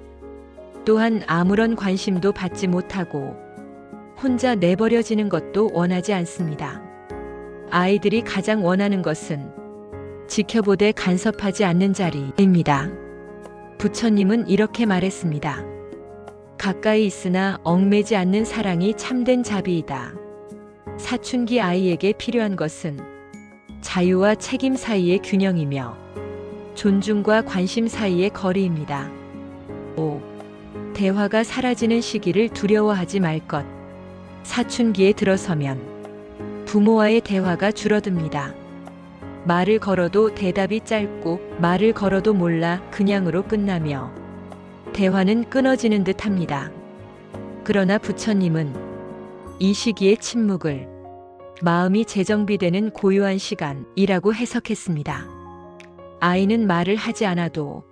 또한 아무런 관심도 받지 못하고 혼자 내버려지는 것도 원하지 않습니다. 아이들이 가장 원하는 것은 지켜보되 간섭하지 않는 자리입니다. 부처님은 이렇게 말했습니다. 가까이 있으나 얽매지 않는 사랑이 참된 자비이다. 사춘기 아이에게 필요한 것은 자유와 책임 사이의 균형이며 존중과 관심 사이의 거리입니다. 5. 대화가 사라지는 시기를 두려워하지 말 것. 사춘기에 들어서면 부모와의 대화가 줄어듭니다. 말을 걸어도 대답이 짧고 말을 걸어도 몰라 그냥으로 끝나며 대화는 끊어지는 듯합니다. 그러나 부처님은 이 시기의 침묵을 마음이 재정비되는 고요한 시간이라고 해석했습니다. 아이는 말을 하지 않아도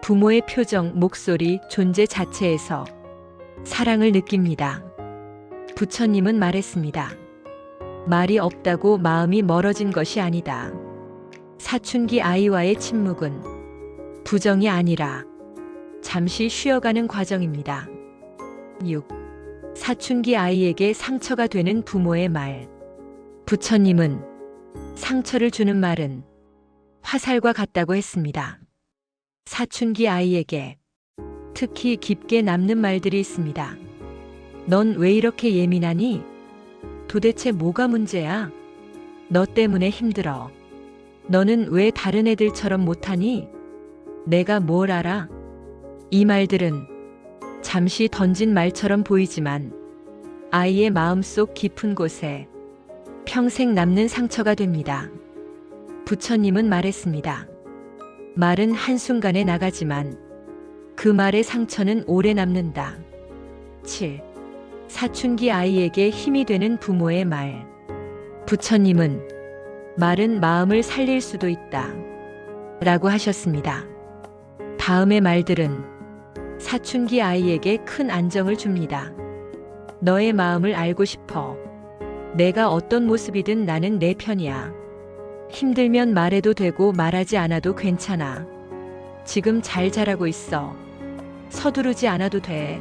부모의 표정, 목소리, 존재 자체에서 사랑을 느낍니다. 부처님은 말했습니다. 말이 없다고 마음이 멀어진 것이 아니다. 사춘기 아이와의 침묵은 부정이 아니라 잠시 쉬어가는 과정입니다. 6. 사춘기 아이에게 상처가 되는 부모의 말. 부처님은 상처를 주는 말은 화살과 같다고 했습니다. 사춘기 아이에게 특히 깊게 남는 말들이 있습니다. 넌 왜 이렇게 예민하니? 도대체 뭐가 문제야? 너 때문에 힘들어. 너는 왜 다른 애들처럼 못하니? 내가 뭘 알아? 이 말들은 잠시 던진 말처럼 보이지만 아이의 마음속 깊은 곳에 평생 남는 상처가 됩니다. 부처님은 말했습니다. 말은 한순간에 나가지만 그 말의 상처는 오래 남는다. 7. 사춘기 아이에게 힘이 되는 부모의 말. 부처님은 말은 마음을 살릴 수도 있다 라고 하셨습니다. 다음의 말들은 사춘기 아이에게 큰 안정을 줍니다. 너의 마음을 알고 싶어. 내가 어떤 모습이든 나는 내 편이야. 힘들면 말해도 되고 말하지 않아도 괜찮아. 지금 잘 자라고 있어. 서두르지 않아도 돼.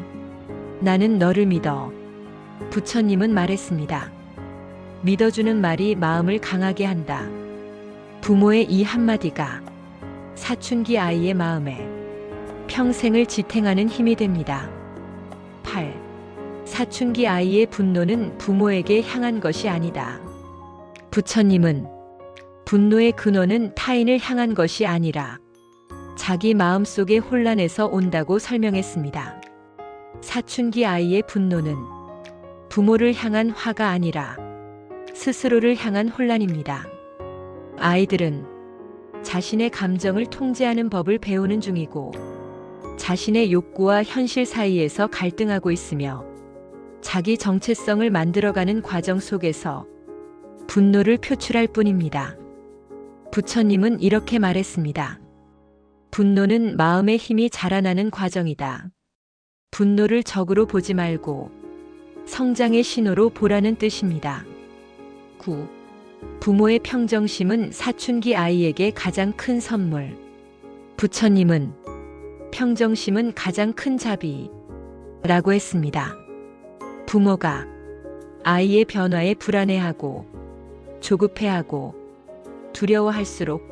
나는 너를 믿어. 부처님은 말했습니다. 믿어주는 말이 마음을 강하게 한다. 부모의 이 한마디가 사춘기 아이의 마음에 평생을 지탱하는 힘이 됩니다. 8. 사춘기 아이의 분노는 부모에게 향한 것이 아니다. 부처님은 분노의 근원은 타인을 향한 것이 아니라 자기 마음속의 혼란에서 온다고 설명했습니다. 사춘기 아이의 분노는 부모를 향한 화가 아니라 스스로를 향한 혼란입니다. 아이들은 자신의 감정을 통제하는 법을 배우는 중이고 자신의 욕구와 현실 사이에서 갈등하고 있으며 자기 정체성을 만들어가는 과정 속에서 분노를 표출할 뿐입니다. 부처님은 이렇게 말했습니다. 분노는 마음의 힘이 자라나는 과정이다. 분노를 적으로 보지 말고 성장의 신호로 보라는 뜻입니다. 9. 부모의 평정심은 사춘기 아이에게 가장 큰 선물. 부처님은 평정심은 가장 큰 자비라고 했습니다. 부모가 아이의 변화에 불안해하고 조급해하고 두려워할수록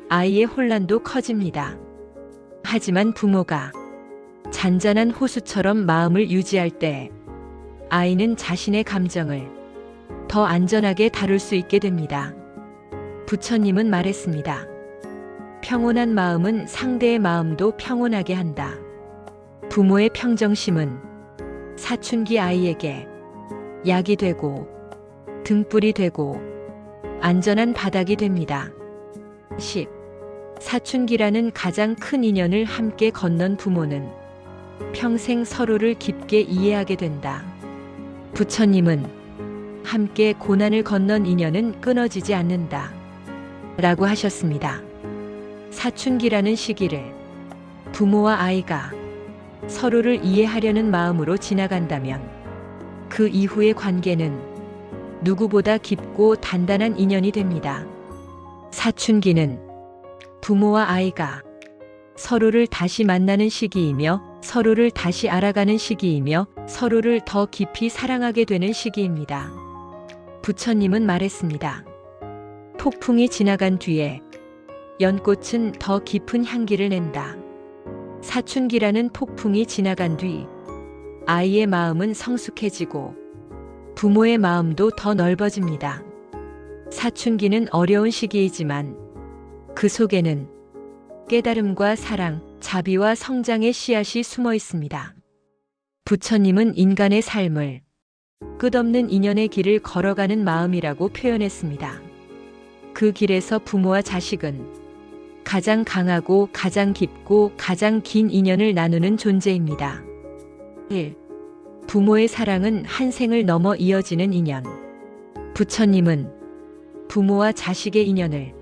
아이의 혼란도 커집니다. 하지만 부모가 잔잔한 호수처럼 마음을 유지할 때 아이는 자신의 감정을 더 안전하게 다룰 수 있게 됩니다. 부처님은 말했습니다. 평온한 마음은 상대의 마음도 평온하게 한다. 부모의 평정심은 사춘기 아이에게 약이 되고 등불이 되고 안전한 바닥이 됩니다. 10. 사춘기라는 가장 큰 인연을 함께 건넌 부모는 평생 서로를 깊게 이해하게 된다. 부처님은 함께 고난을 건넌 인연은 끊어지지 않는다 라고 하셨습니다. 사춘기라는 시기를 부모와 아이가 서로를 이해하려는 마음으로 지나간다면 그 이후의 관계는 누구보다 깊고 단단한 인연이 됩니다. 사춘기는 부모와 아이가 서로를 다시 만나는 시기이며 서로를 다시 알아가는 시기이며 서로를 더 깊이 사랑하게 되는 시기입니다. 부처님은 말했습니다. 폭풍이 지나간 뒤에 연꽃은 더 깊은 향기를 낸다. 사춘기라는 폭풍이 지나간 뒤 아이의 마음은 성숙해지고 부모의 마음도 더 넓어집니다. 사춘기는 어려운 시기이지만 그 속에는 깨달음과 사랑, 자비와 성장의 씨앗이 숨어 있습니다. 부처님은 인간의 삶을 끝없는 인연의 길을 걸어가는 마음이라고 표현했습니다. 그 길에서 부모와 자식은 가장 강하고 가장 깊고 가장 긴 인연을 나누는 존재입니다. 1. 부모의 사랑은 한 생을 넘어 이어지는 인연. 부처님은 부모와 자식의 인연을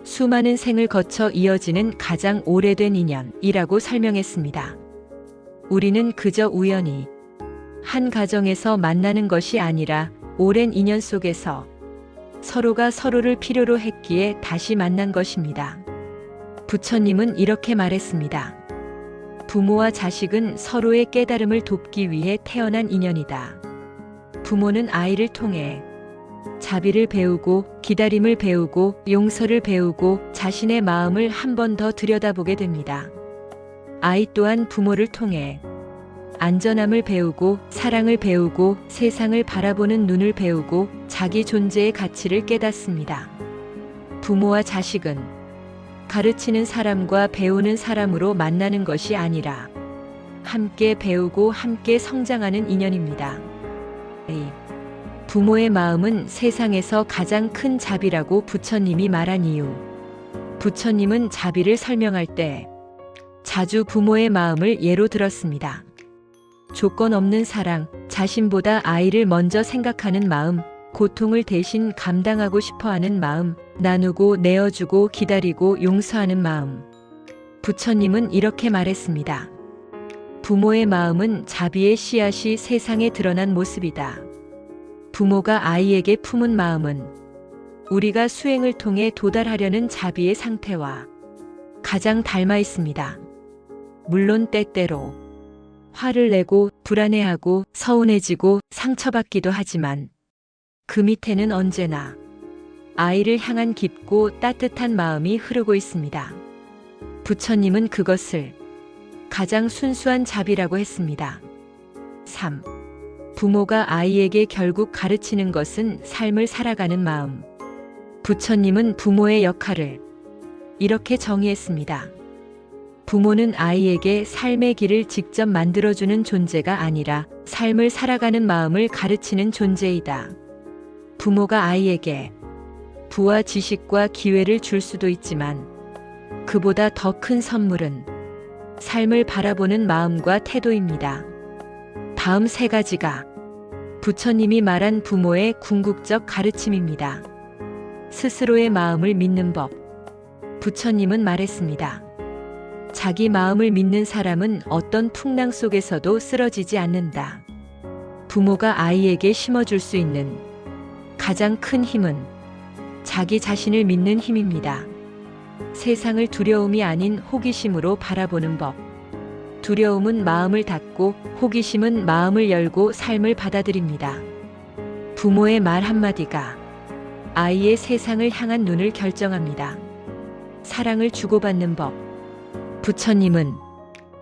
수많은 생을 거쳐 이어지는 가장 오래된 인연이라고 설명했습니다. 우리는 그저 우연히 한 가정에서 만나는 것이 아니라 오랜 인연 속에서 서로가 서로를 필요로 했기에 다시 만난 것입니다. 부처님은 이렇게 말했습니다. 부모와 자식은 서로의 깨달음을 돕기 위해 태어난 인연이다. 부모는 아이를 통해 자비를 배우고 기다림을 배우고 용서를 배우고 자신의 마음을 한 번 더 들여다보게 됩니다. 아이 또한 부모를 통해 안전함을 배우고 사랑을 배우고 세상을 바라보는 눈을 배우고 자기 존재의 가치를 깨닫습니다. 부모와 자식은 가르치는 사람과 배우는 사람으로 만나는 것이 아니라 함께 배우고 함께 성장하는 인연입니다. 부모의 마음은 세상에서 가장 큰 자비라고 부처님이 말한 이유. 부처님은 자비를 설명할 때 자주 부모의 마음을 예로 들었습니다. 조건 없는 사랑, 자신보다 아이를 먼저 생각하는 마음, 고통을 대신 감당하고 싶어 하는 마음, 나누고 내어주고 기다리고 용서하는 마음. 부처님은 이렇게 말했습니다. 부모의 마음은 자비의 씨앗이 세상에 드러난 모습이다. 부모가 아이에게 품은 마음은 우리가 수행을 통해 도달하려는 자비의 상태와 가장 닮아 있습니다. 물론 때때로 화를 내고 불안해하고 서운해지고 상처받기도 하지만 그 밑에는 언제나 아이를 향한 깊고 따뜻한 마음이 흐르고 있습니다. 부처님은 그것을 가장 순수한 자비라고 했습니다. 3. 부모가 아이에게 결국 가르치는 것은 삶을 살아가는 마음. 부처님은 부모의 역할을 이렇게 정의했습니다. 부모는 아이에게 삶의 길을 직접 만들어주는 존재가 아니라 삶을 살아가는 마음을 가르치는 존재이다. 부모가 아이에게 부와 지식과 기회를 줄 수도 있지만 그보다 더 큰 선물은 삶을 바라보는 마음과 태도입니다. 다음 세 가지가 부처님이 말한 부모의 궁극적 가르침입니다. 스스로의 마음을 믿는 법. 부처님은 말했습니다. 자기 마음을 믿는 사람은 어떤 풍랑 속에서도 쓰러지지 않는다. 부모가 아이에게 심어줄 수 있는 가장 큰 힘은 자기 자신을 믿는 힘입니다. 세상을 두려움이 아닌 호기심으로 바라보는 법. 두려움은 마음을 닫고 호기심은 마음을 열고 삶을 받아들입니다. 부모의 말 한마디가 아이의 세상을 향한 눈을 결정합니다. 사랑을 주고받는 법. 부처님은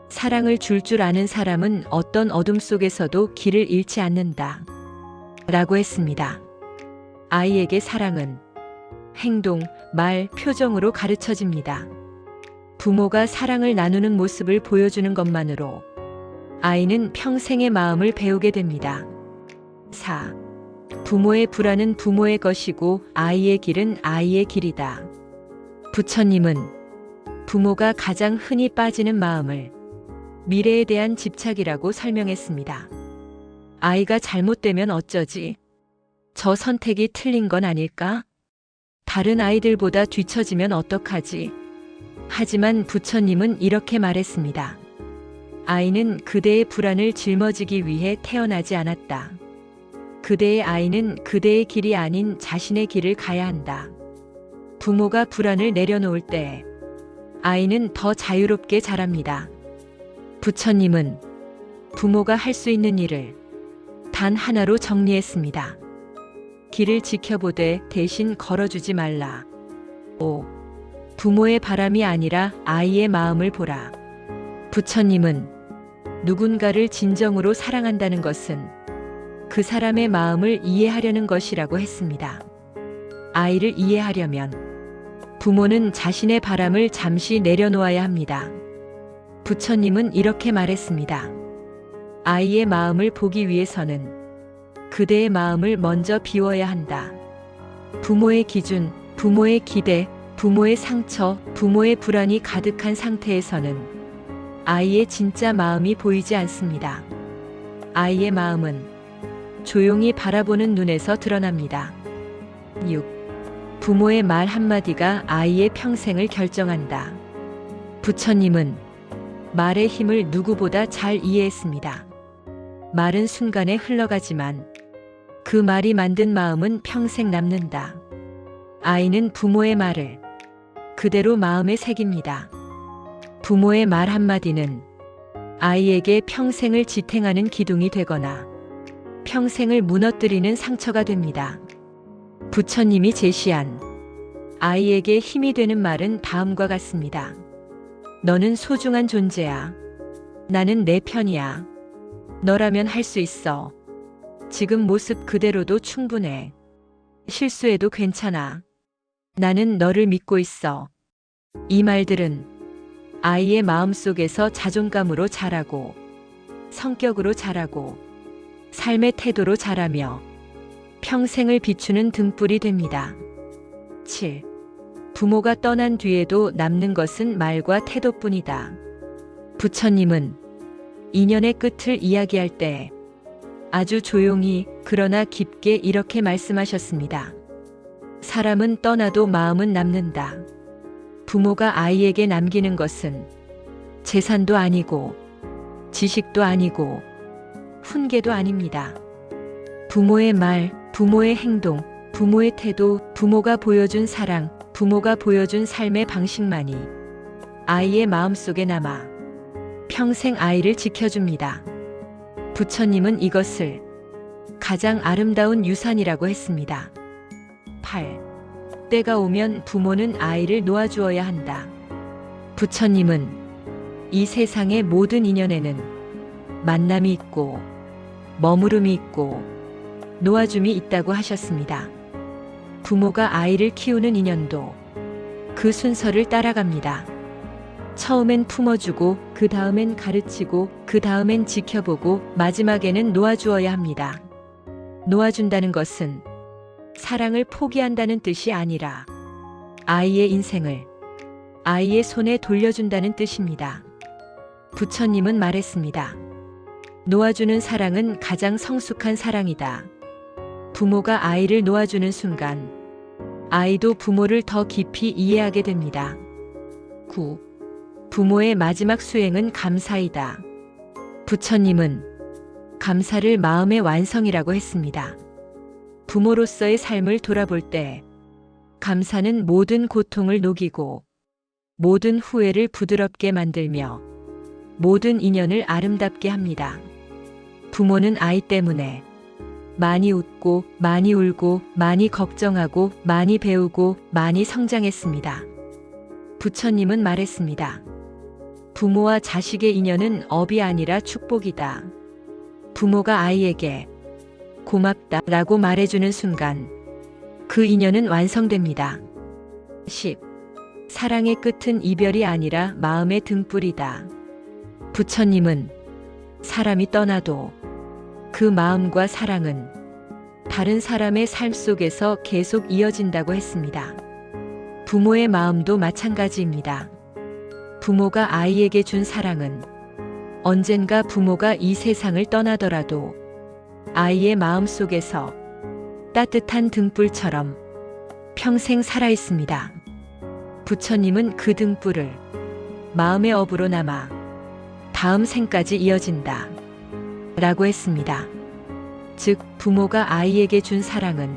사랑을 줄 아는 사람은 어떤 어둠 속에서도 길을 잃지 않는다. 라고 했습니다. 아이에게 사랑은 행동, 말, 표정으로 가르쳐집니다. 부모가 사랑을 나누는 모습을 보여주는 것만으로 아이는 평생의 마음을 배우게 됩니다. 4. 부모의 불안은 부모의 것이고 아이의 길은 아이의 길이다. 부처님은 부모가 가장 흔히 빠지는 마음을 미래에 대한 집착이라고 설명했습니다. 아이가 잘못되면 어쩌지? 저 선택이 틀린 건 아닐까? 다른 아이들보다 뒤처지면 어떡하지? 하지만 부처님은 이렇게 말했습니다. 아이는 그대의 불안을 짊어지기 위해 태어나지 않았다. 그대의 아이는 그대의 길이 아닌 자신의 길을 가야 한다. 부모가 불안을 내려놓을 때 아이는 더 자유롭게 자랍니다. 부처님은 부모가 할 수 있는 일을 단 하나로 정리했습니다. 길을 지켜보되 대신 걸어주지 말라. 5. 부모의 바람이 아니라 아이의 마음을 보라. 부처님은 누군가를 진정으로 사랑한다는 것은 그 사람의 마음을 이해하려는 것이라고 했습니다. 아이를 이해하려면 부모는 자신의 바람을 잠시 내려놓아야 합니다. 부처님은 이렇게 말했습니다. 아이의 마음을 보기 위해서는 그대의 마음을 먼저 비워야 한다. 부모의 기준, 부모의 기대, 부모의 상처, 부모의 불안이 가득한 상태에서는 아이의 진짜 마음이 보이지 않습니다. 아이의 마음은 조용히 바라보는 눈에서 드러납니다. 6. 부모의 말 한마디가 아이의 평생을 결정한다. 부처님은 말의 힘을 누구보다 잘 이해했습니다. 말은 순간에 흘러가지만 그 말이 만든 마음은 평생 남는다. 아이는 부모의 말을 그대로 마음에 새깁니다. 부모의 말 한마디는 아이에게 평생을 지탱하는 기둥이 되거나 평생을 무너뜨리는 상처가 됩니다. 부처님이 제시한 아이에게 힘이 되는 말은 다음과 같습니다. 너는 소중한 존재야. 나는 내 편이야. 너라면 할 수 있어. 지금 모습 그대로도 충분해. 실수해도 괜찮아. 나는 너를 믿고 있어. 이 말들은 아이의 마음속에서 자존감으로 자라고 성격으로 자라고 삶의 태도로 자라며 평생을 비추는 등불이 됩니다. 7. 부모가 떠난 뒤에도 남는 것은 말과 태도뿐이다. 부처님은 인연의 끝을 이야기할 때 아주 조용히 그러나 깊게 이렇게 말씀하셨습니다. 사람은 떠나도 마음은 남는다. 부모가 아이에게 남기는 것은 재산도 아니고 지식도 아니고 훈계도 아닙니다. 부모의 말, 부모의 행동, 부모의 태도, 부모가 보여준 사랑, 부모가 보여준 삶의 방식만이 아이의 마음속에 남아 평생 아이를 지켜줍니다. 부처님은 이것을 가장 아름다운 유산이라고 했습니다. 8. 때가 오면 부모는 아이를 놓아주어야 한다. 부처님은 이 세상의 모든 인연에는 만남이 있고 머무름이 있고 놓아줌이 있다고 하셨습니다. 부모가 아이를 키우는 인연도 그 순서를 따라갑니다. 처음엔 품어주고 그 다음엔 가르치고 그 다음엔 지켜보고 마지막에는 놓아주어야 합니다. 놓아준다는 것은 사랑을 포기한다는 뜻이 아니라 아이의 인생을 아이의 손에 돌려준다는 뜻입니다. 부처님은 말했습니다. 놓아주는 사랑은 가장 성숙한 사랑이다. 부모가 아이를 놓아주는 순간 아이도 부모를 더 깊이 이해하게 됩니다. 9. 부모의 마지막 수행은 감사이다. 부처님은 감사를 마음의 완성이라고 했습니다. 부모로서의 삶을 돌아볼 때 감사는 모든 고통을 녹이고 모든 후회를 부드럽게 만들며 모든 인연을 아름답게 합니다. 부모는 아이 때문에 많이 웃고 많이 울고 많이 걱정하고 많이 배우고 많이 성장했습니다. 부처님은 말했습니다. 부모와 자식의 인연은 업이 아니라 축복이다. 부모가 아이에게 고맙다 라고 말해주는 순간 그 인연은 완성됩니다. 10. 사랑의 끝은 이별이 아니라 마음의 등불이다. 부처님은 사람이 떠나도 그 마음과 사랑은 다른 사람의 삶 속에서 계속 이어진다고 했습니다. 부모의 마음도 마찬가지입니다. 부모가 아이에게 준 사랑은 언젠가 부모가 이 세상을 떠나더라도 아이의 마음 속에서 따뜻한 등불처럼 평생 살아 있습니다. 부처님은 그 등불을 마음의 업으로 남아 다음 생까지 이어진다 라고 했습니다. 즉, 부모가 아이에게 준 사랑은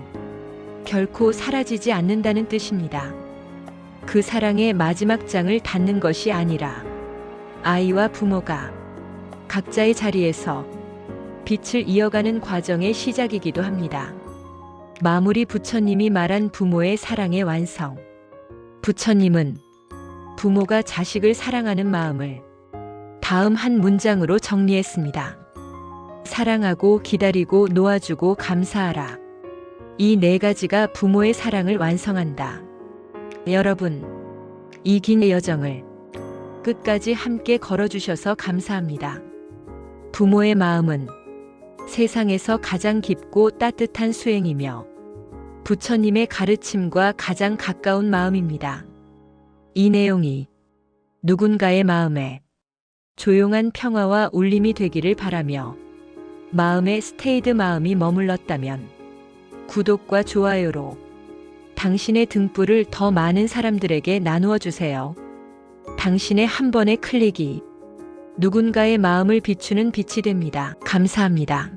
결코 사라지지 않는다는 뜻입니다. 그 사랑의 마지막 장을 닫는 것이 아니라 아이와 부모가 각자의 자리에서 빛을 이어가는 과정의 시작이기도 합니다. 마무리. 부처님이 말한 부모의 사랑의 완성. 부처님은 부모가 자식을 사랑하는 마음을 다음 한 문장으로 정리했습니다. 사랑하고 기다리고 놓아주고 감사하라. 이 네 가지가 부모의 사랑을 완성한다. 여러분, 이 긴 여정을 끝까지 함께 걸어주셔서 감사합니다. 부모의 마음은 세상에서 가장 깊고 따뜻한 수행이며 부처님의 가르침과 가장 가까운 마음입니다. 이 내용이 누군가의 마음에 조용한 평화와 울림이 되기를 바라며 마음에 스테이드 마음이 머물렀다면 구독과 좋아요로 당신의 등불을 더 많은 사람들에게 나누어 주세요. 당신의 한 번의 클릭이 누군가의 마음을 비추는 빛이 됩니다. 감사합니다.